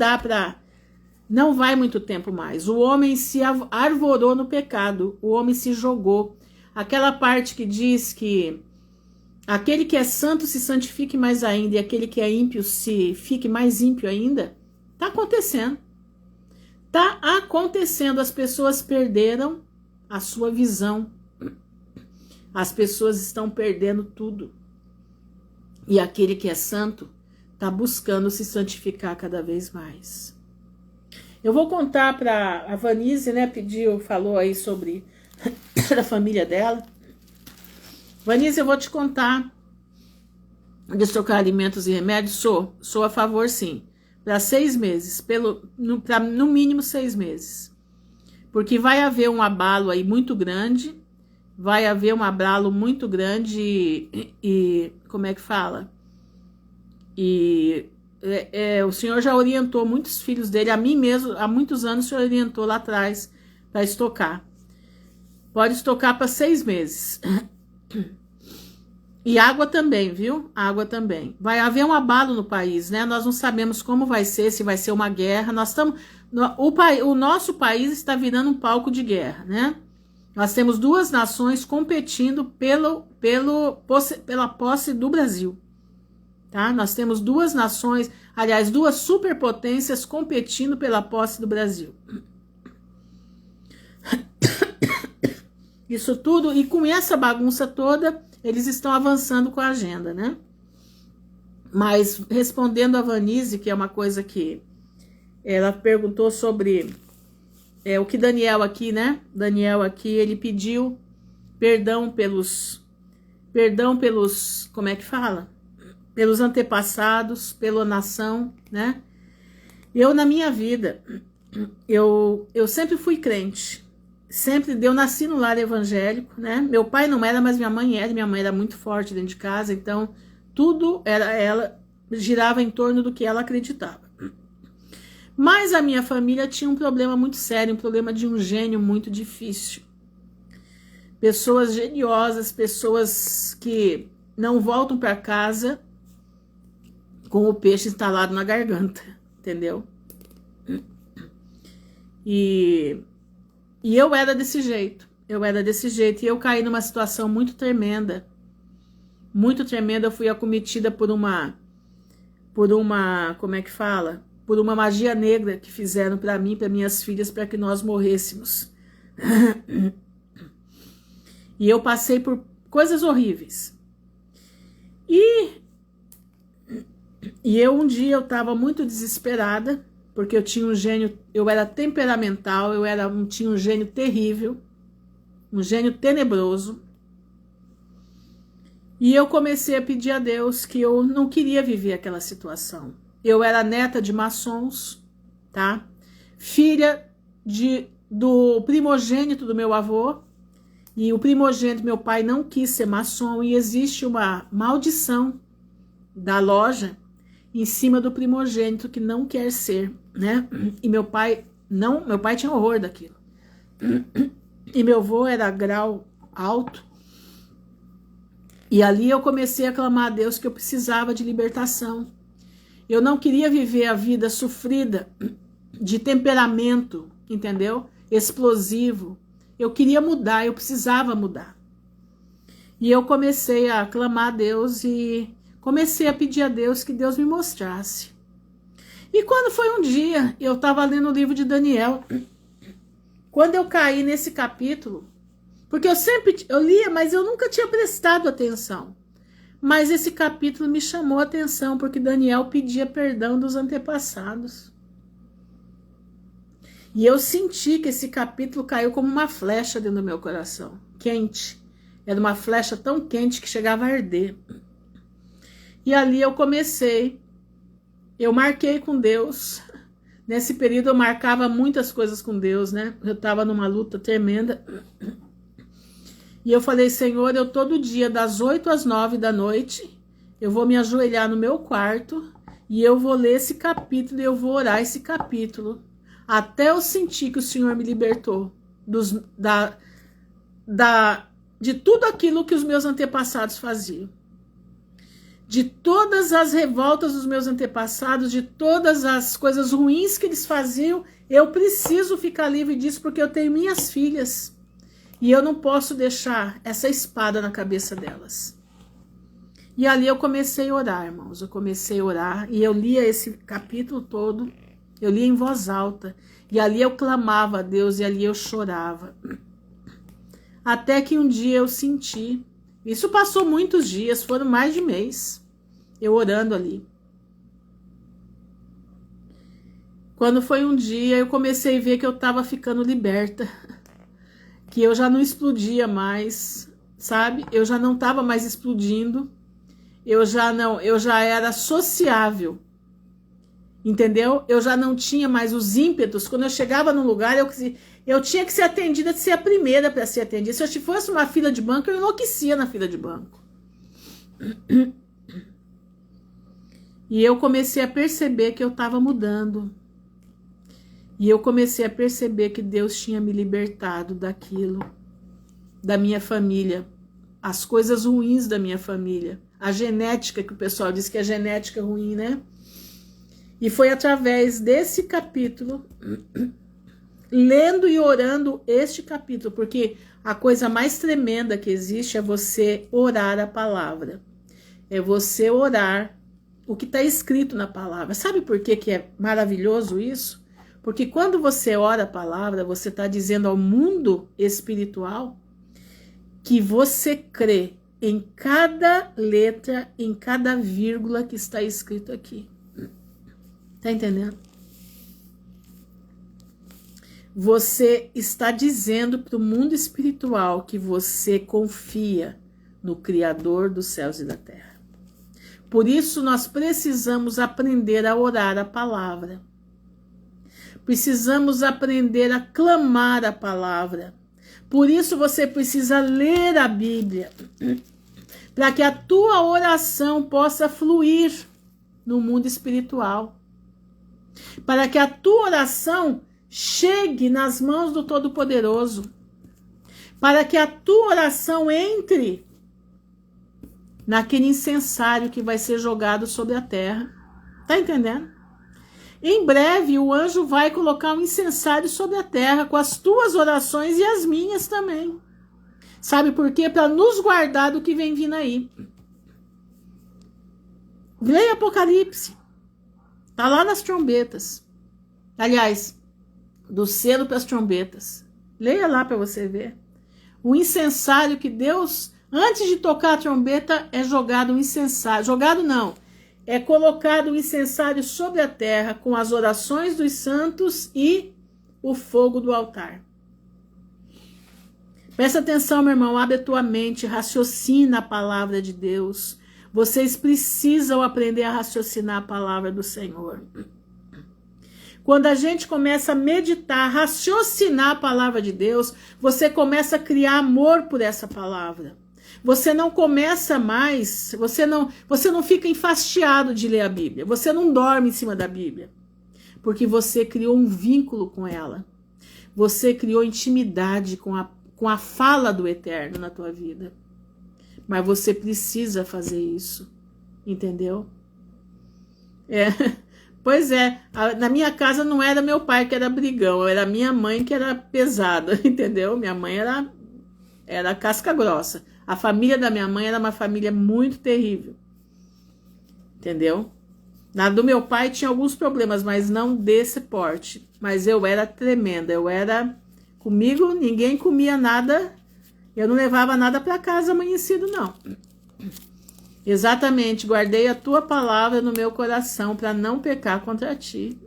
vai muito tempo mais. O homem se arvorou no pecado, o homem se jogou. Aquela parte que diz que aquele que é santo se santifique mais ainda, e aquele que é ímpio se fique mais ímpio ainda, está acontecendo. Está acontecendo, as pessoas perderam a sua visão. As pessoas estão perdendo tudo. E aquele que é santo está buscando se santificar cada vez mais. Eu vou contar para a Vanise, né? Falou aí sobre a família dela. Vanise, eu vou te contar de trocar alimentos e remédios. Sou a favor, sim. Para 6 meses, no mínimo 6 meses. Porque vai haver um abalo aí muito grande, e como é que fala? E o Senhor já orientou muitos filhos dele, a mim mesmo, há muitos anos o Senhor orientou lá atrás para estocar. Pode estocar para 6 meses. E água também, viu? Água também. Vai haver um abalo no país, né? Nós não sabemos como vai ser, se vai ser uma guerra. O nosso país está virando um palco de guerra, né? Nós temos 2 nações competindo pela posse do Brasil. Tá? Nós temos 2 nações, aliás, 2 superpotências competindo pela posse do Brasil. Isso tudo, e com essa bagunça toda, eles estão avançando com a agenda, né? Mas respondendo a Vanise, que é uma coisa que ela perguntou sobre o que Daniel aqui, né? Daniel aqui, ele pediu perdão pelos, como é que fala? Pelos antepassados, pela nação, né? Eu, na minha vida, eu sempre fui crente. Eu nasci no lar evangélico, né? Meu pai não era, mas minha mãe era muito forte dentro de casa, então tudo ela girava em torno do que ela acreditava. Mas a minha família tinha um problema muito sério, um problema de um gênio muito difícil. Pessoas geniosas, pessoas que não voltam para casa com o peixe instalado na garganta, entendeu? E eu era desse jeito, e eu caí numa situação muito tremenda, eu fui acometida por uma, como é que fala? Por uma magia negra que fizeram para mim, para minhas filhas, para que nós morrêssemos. E eu passei por coisas horríveis. E um dia eu estava muito desesperada, porque eu tinha um gênio, eu era temperamental, tinha um gênio terrível, um gênio tenebroso. E eu comecei a pedir a Deus que eu não queria viver aquela situação. Eu era neta de maçons, tá? Filha do primogênito do meu avô, e o primogênito, meu pai, não quis ser maçom, e existe uma maldição da loja em cima do primogênito que não quer ser, né? E meu pai tinha horror daquilo. E meu avô era grau alto. E ali eu comecei a clamar a Deus que eu precisava de libertação. Eu não queria viver a vida sofrida de temperamento, entendeu? Explosivo. Eu queria mudar, eu precisava mudar. E eu comecei a clamar a Deus e comecei a pedir a Deus que Deus me mostrasse. E quando foi um dia, eu estava lendo o livro de Daniel. Quando eu caí nesse capítulo, porque eu lia, mas eu nunca tinha prestado atenção. Mas esse capítulo me chamou a atenção, porque Daniel pedia perdão dos antepassados. E eu senti que esse capítulo caiu como uma flecha dentro do meu coração, quente. Era uma flecha tão quente que chegava a arder. E ali eu marquei com Deus. Nesse período eu marcava muitas coisas com Deus, né? Eu estava numa luta tremenda. E eu falei, Senhor, eu todo dia, das 8 às 9 da noite, eu vou me ajoelhar no meu quarto e eu vou ler esse capítulo e eu vou orar esse capítulo. Até eu sentir que o Senhor me libertou de tudo aquilo que os meus antepassados faziam. De todas as revoltas dos meus antepassados, de todas as coisas ruins que eles faziam, eu preciso ficar livre disso porque eu tenho minhas filhas. E eu não posso deixar essa espada na cabeça delas. E ali eu comecei a orar, irmãos. Eu comecei a orar e eu lia esse capítulo todo. Eu lia em voz alta. E ali eu clamava a Deus e ali eu chorava. Até que um dia eu senti. Isso passou muitos dias, foram mais de mês. Eu orando ali. Quando foi um dia, eu comecei a ver que eu estava ficando liberta. Que eu já não explodia mais, sabe? Eu já não estava mais explodindo. Eu já era sociável. Entendeu? Eu já não tinha mais os ímpetos. Quando eu chegava num lugar, eu tinha que ser atendida, de ser a primeira para ser atendida. Se eu fosse uma fila de banco, eu enlouquecia na fila de banco. E eu comecei a perceber que eu estava mudando. E eu comecei a perceber que Deus tinha me libertado daquilo, da minha família, as coisas ruins da minha família, a genética, que o pessoal diz que é genética ruim, né? E foi através desse capítulo, lendo e orando este capítulo, porque a coisa mais tremenda que existe é você orar a palavra. É você orar o que está escrito na palavra. Sabe por que é maravilhoso isso? Porque quando você ora a palavra, você está dizendo ao mundo espiritual que você crê em cada letra, em cada vírgula que está escrito aqui. Tá entendendo? Você está dizendo para o mundo espiritual que você confia no Criador dos céus e da terra. Por isso nós precisamos aprender a orar a palavra. Precisamos aprender a clamar a palavra. Por isso você precisa ler a Bíblia, para que a tua oração possa fluir no mundo espiritual. Para que a tua oração chegue nas mãos do Todo-Poderoso. Para que a tua oração entre naquele incensário que vai ser jogado sobre a terra. Tá entendendo? Em breve o anjo vai colocar um incensário sobre a terra com as tuas orações e as minhas também. Sabe por quê? Para nos guardar do que vem vindo aí. Leia Apocalipse. Tá lá nas trombetas. Aliás, do selo para as trombetas. Leia lá para você ver. O incensário que Deus, antes de tocar a trombeta, é jogado um incensário. Jogado não. É colocado um incensário sobre a terra com as orações dos santos e o fogo do altar. Presta atenção, meu irmão, abre a tua mente, raciocina a palavra de Deus. Vocês precisam aprender a raciocinar a palavra do Senhor. Quando a gente começa a meditar, raciocinar a palavra de Deus, você começa a criar amor por essa palavra. Você não começa mais, você não fica enfastiado de ler a Bíblia. Você não dorme em cima da Bíblia. Porque você criou um vínculo com ela. Você criou intimidade com com a fala do Eterno na tua vida. Mas você precisa fazer isso, entendeu? Pois é, na minha casa não era meu pai que era brigão, era minha mãe que era pesada, entendeu? Minha mãe era casca grossa. A família da minha mãe era uma família muito terrível, entendeu? Na do meu pai tinha alguns problemas, mas não desse porte. Mas eu era tremenda, comigo ninguém comia nada, eu não levava nada para casa amanhecido, não. Exatamente, guardei a tua palavra no meu coração para não pecar contra ti.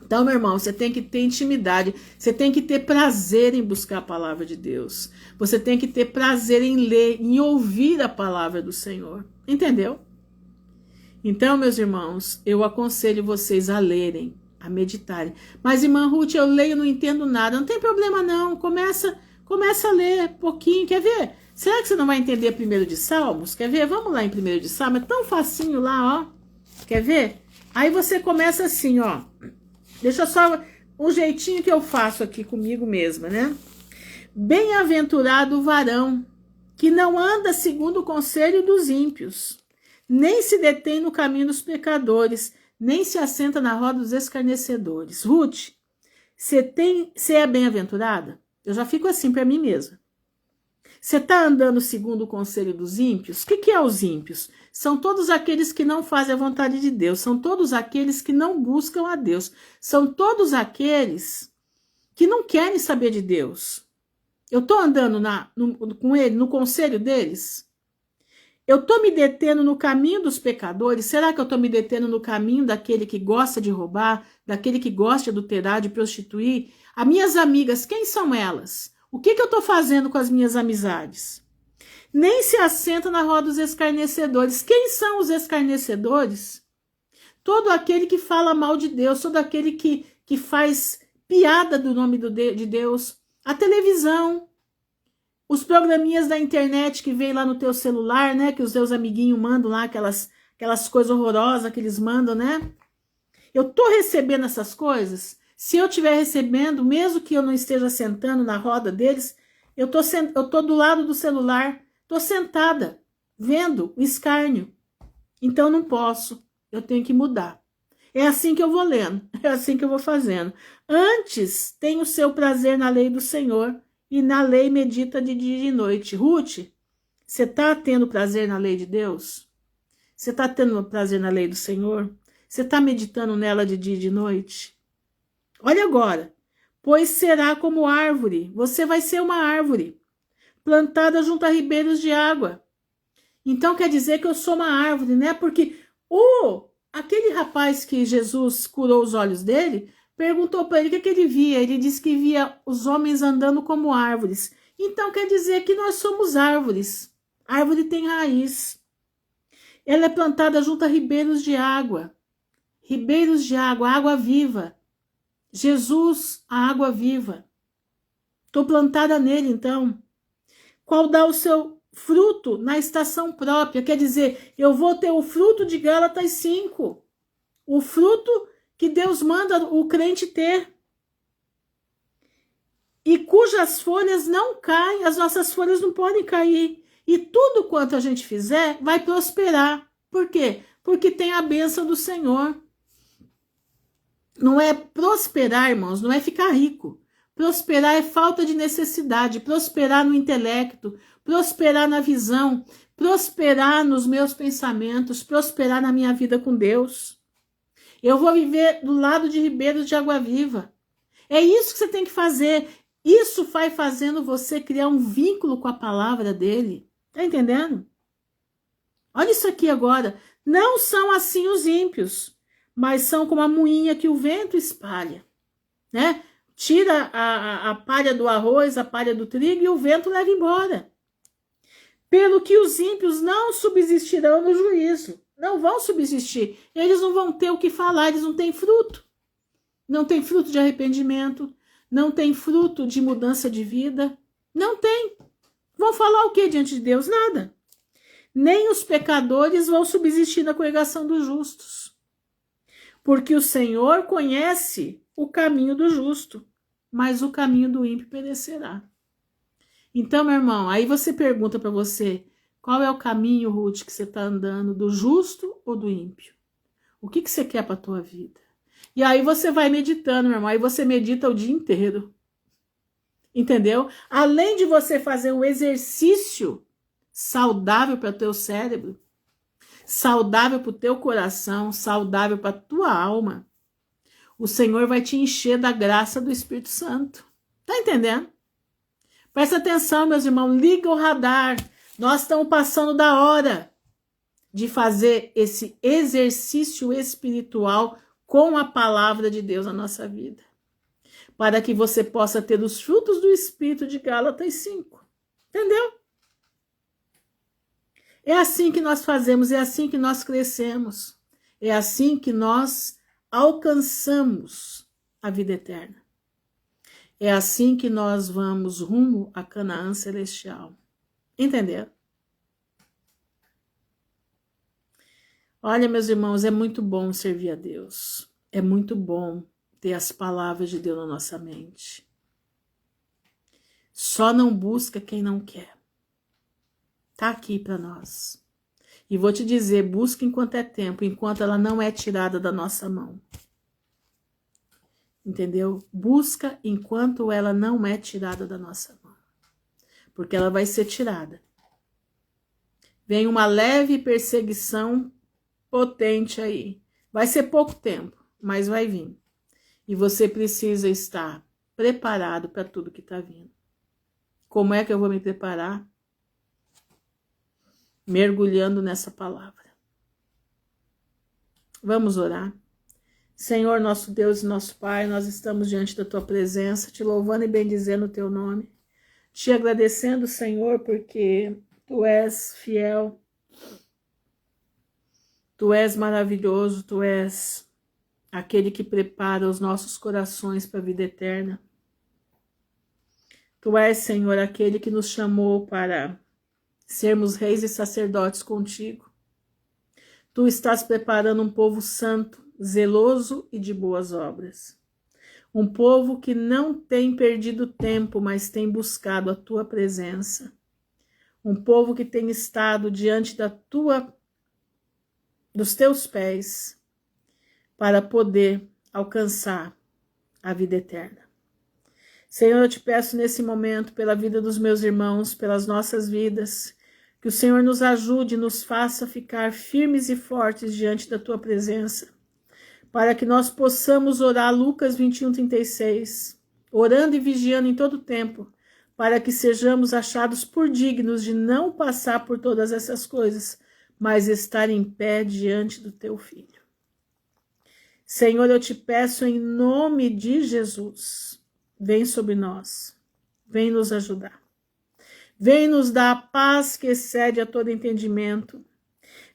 Então, meu irmão, você tem que ter intimidade, você tem que ter prazer em buscar a palavra de Deus. Você tem que ter prazer em ler, em ouvir a palavra do Senhor. Entendeu? Então, meus irmãos, eu aconselho vocês a lerem, a meditarem. Mas, irmã Ruth, eu leio e não entendo nada. Não tem problema não, começa a ler pouquinho, quer ver? Será que você não vai entender primeiro de Salmos? Quer ver? Vamos lá em primeiro de Salmos, é tão facinho lá, ó. Quer ver? Aí você começa assim, ó. Deixa só um jeitinho que eu faço aqui comigo mesma, né? Bem-aventurado o varão que não anda segundo o conselho dos ímpios, nem se detém no caminho dos pecadores, nem se assenta na roda dos escarnecedores. Ruth, você é bem-aventurada? Eu já fico assim para mim mesma. Você está andando segundo o conselho dos ímpios? O que é os ímpios? São todos aqueles que não fazem a vontade de Deus, são todos aqueles que não buscam a Deus, são todos aqueles que não querem saber de Deus. Eu estou andando com ele, no conselho deles? Eu estou me detendo no caminho dos pecadores? Será que eu estou me detendo no caminho daquele que gosta de roubar, daquele que gosta de adulterar, de prostituir? As minhas amigas, quem são elas? O que eu estou fazendo com as minhas amizades? Nem se assenta na roda dos escarnecedores. Quem são os escarnecedores? Todo aquele que fala mal de Deus, todo aquele que faz piada do nome de Deus. A televisão, os programinhas da internet que vem lá no teu celular, né? Que os teus amiguinhos mandam lá, aquelas coisas horrorosas que eles mandam, né? Eu estou recebendo essas coisas? Se eu estiver recebendo, mesmo que eu não esteja sentando na roda deles, eu tô do lado do celular, estou sentada, vendo o escárnio. Então não posso, eu tenho que mudar. É assim que eu vou lendo, é assim que eu vou fazendo. Antes, tenha o seu prazer na lei do Senhor, e na lei medita de dia e de noite. Ruth, você está tendo prazer na lei de Deus? Você está tendo prazer na lei do Senhor? Você está meditando nela de dia e de noite? Olha agora, pois será como árvore, você vai ser uma árvore, plantada junto a ribeiros de água. Então quer dizer que eu sou uma árvore, né? Porque aquele rapaz que Jesus curou os olhos dele, perguntou para ele o que ele via. Ele disse que via os homens andando como árvores. Então quer dizer que nós somos árvores. A árvore tem raiz. Ela é plantada junto a ribeiros de água. Ribeiros de água, água viva. Jesus, a água viva. Estou plantada nele, então. Qual dá o seu fruto na estação própria? Quer dizer, eu vou ter o fruto de Gálatas 5. O fruto que Deus manda o crente ter. E cujas folhas não caem, as nossas folhas não podem cair. E tudo quanto a gente fizer vai prosperar. Por quê? Porque tem a bênção do Senhor. Não é prosperar, irmãos, não é ficar rico. Prosperar é falta de necessidade, prosperar no intelecto, prosperar na visão, prosperar nos meus pensamentos, prosperar na minha vida com Deus. Eu vou viver do lado de ribeiros de água viva. É isso que você tem que fazer. Isso vai fazendo você criar um vínculo com a palavra dele. Tá entendendo? Olha isso aqui agora. Não são assim os ímpios, mas são como a moinha que o vento espalha, né? Tira a palha do arroz, a palha do trigo e o vento leva embora. Pelo que os ímpios não subsistirão no juízo. Não vão subsistir. Eles não vão ter o que falar, eles não têm fruto. Não tem fruto de arrependimento, não tem fruto de mudança de vida. Não tem. Vão falar o que diante de Deus? Nada. Nem os pecadores vão subsistir na congregação dos justos. Porque o Senhor conhece o caminho do justo, mas o caminho do ímpio perecerá. Então, meu irmão, aí você pergunta para você, qual é o caminho, Ruth, que você está andando, do justo ou do ímpio? O que você quer para a tua vida? E aí você vai meditando, meu irmão, aí você medita o dia inteiro. Entendeu? Além de você fazer um exercício saudável para o teu cérebro, saudável para o teu coração, saudável para a tua alma, o Senhor vai te encher da graça do Espírito Santo. Tá entendendo? Presta atenção, meus irmãos, liga o radar. Nós estamos passando da hora de fazer esse exercício espiritual com a palavra de Deus na nossa vida, para que você possa ter os frutos do Espírito de Gálatas 5. Entendeu? É assim que nós fazemos, é assim que nós crescemos, é assim que nós alcançamos a vida eterna. É assim que nós vamos rumo a Canaã celestial. Entendeu? Olha, meus irmãos, é muito bom servir a Deus. É muito bom ter as palavras de Deus na nossa mente. Só não busca quem não quer. Tá aqui para nós. E vou te dizer, busca enquanto é tempo, enquanto ela não é tirada da nossa mão. Entendeu? Busca enquanto ela não é tirada da nossa mão. Porque ela vai ser tirada. Vem uma leve perseguição potente aí. Vai ser pouco tempo, mas vai vir. E você precisa estar preparado para tudo que está vindo. Como é que eu vou me preparar? Mergulhando nessa palavra. Vamos orar. Senhor, nosso Deus e nosso Pai, nós estamos diante da tua presença, te louvando e bendizendo o teu nome. Te agradecendo, Senhor, porque tu és fiel, tu és maravilhoso, tu és aquele que prepara os nossos corações para a vida eterna. Tu és, Senhor, aquele que nos chamou para sermos reis e sacerdotes contigo. Tu estás preparando um povo santo, zeloso e de boas obras. Um povo que não tem perdido tempo, mas tem buscado a tua presença. Um povo que tem estado diante dos teus pés para poder alcançar a vida eterna. Senhor, eu te peço nesse momento pela vida dos meus irmãos, pelas nossas vidas, que o Senhor nos ajude, nos faça ficar firmes e fortes diante da tua presença, para que nós possamos orar Lucas 21:36, orando e vigiando em todo tempo, para que sejamos achados por dignos de não passar por todas essas coisas, mas estar em pé diante do teu Filho. Senhor, eu te peço em nome de Jesus, vem sobre nós, vem nos ajudar. Vem nos dar a paz que excede a todo entendimento.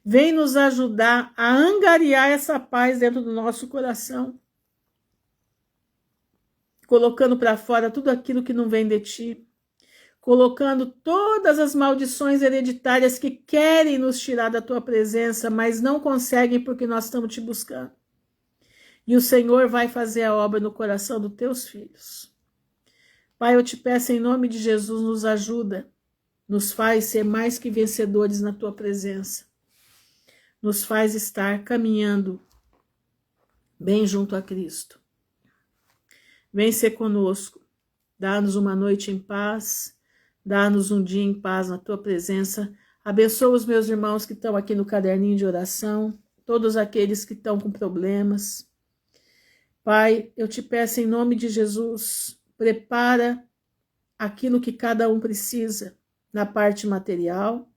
Vem nos ajudar a angariar essa paz dentro do nosso coração, colocando para fora tudo aquilo que não vem de ti, colocando todas as maldições hereditárias que querem nos tirar da tua presença, mas não conseguem porque nós estamos te buscando. E o Senhor vai fazer a obra no coração dos teus filhos. Pai, eu te peço em nome de Jesus, nos ajuda, nos faz ser mais que vencedores na tua presença. Nos faz estar caminhando bem junto a Cristo. Vem ser conosco, dá-nos uma noite em paz, dá-nos um dia em paz na tua presença. Abençoa os meus irmãos que estão aqui no caderninho de oração, todos aqueles que estão com problemas. Pai, eu te peço em nome de Jesus, prepara aquilo que cada um precisa, na parte material,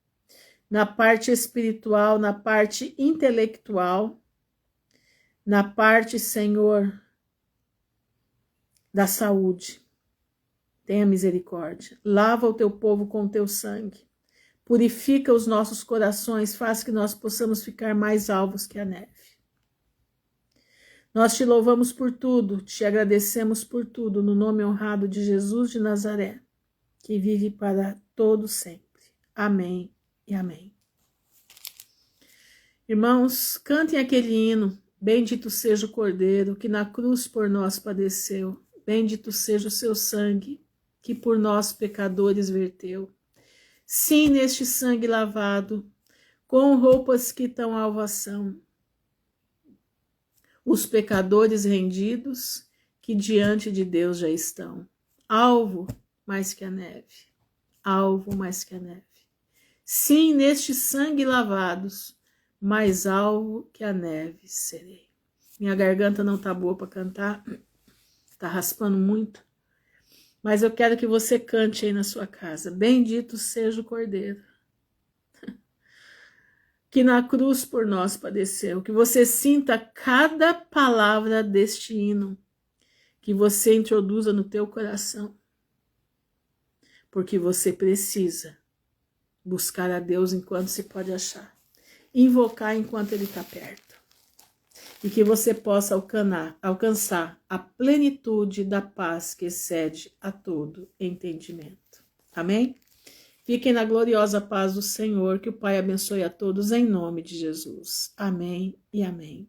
na parte espiritual, na parte intelectual, na parte, Senhor, da saúde. Tenha misericórdia. Lava o teu povo com o teu sangue. Purifica os nossos corações, faz que nós possamos ficar mais alvos que a neve. Nós te louvamos por tudo, te agradecemos por tudo, no nome honrado de Jesus de Nazaré, que vive para todo sempre. Amém e amém. Irmãos, cantem aquele hino, bendito seja o Cordeiro, que na cruz por nós padeceu. Bendito seja o seu sangue, que por nós pecadores verteu. Sim, neste sangue lavado, com roupas que tão alvas são, os pecadores rendidos, que diante de Deus já estão. Alvo mais que a neve, alvo mais que a neve. Sim, neste sangue lavados, mais alvo que a neve serei. Minha garganta não tá boa para cantar, tá raspando muito, mas eu quero que você cante aí na sua casa. Bendito seja o Cordeiro, que na cruz por nós padeceu. Que você sinta cada palavra deste hino, que você introduza no teu coração, porque você precisa buscar a Deus enquanto se pode achar, invocar enquanto Ele está perto, e que você possa alcançar a plenitude da paz que excede a todo entendimento. Amém? Fiquem na gloriosa paz do Senhor, que o Pai abençoe a todos em nome de Jesus. Amém e amém.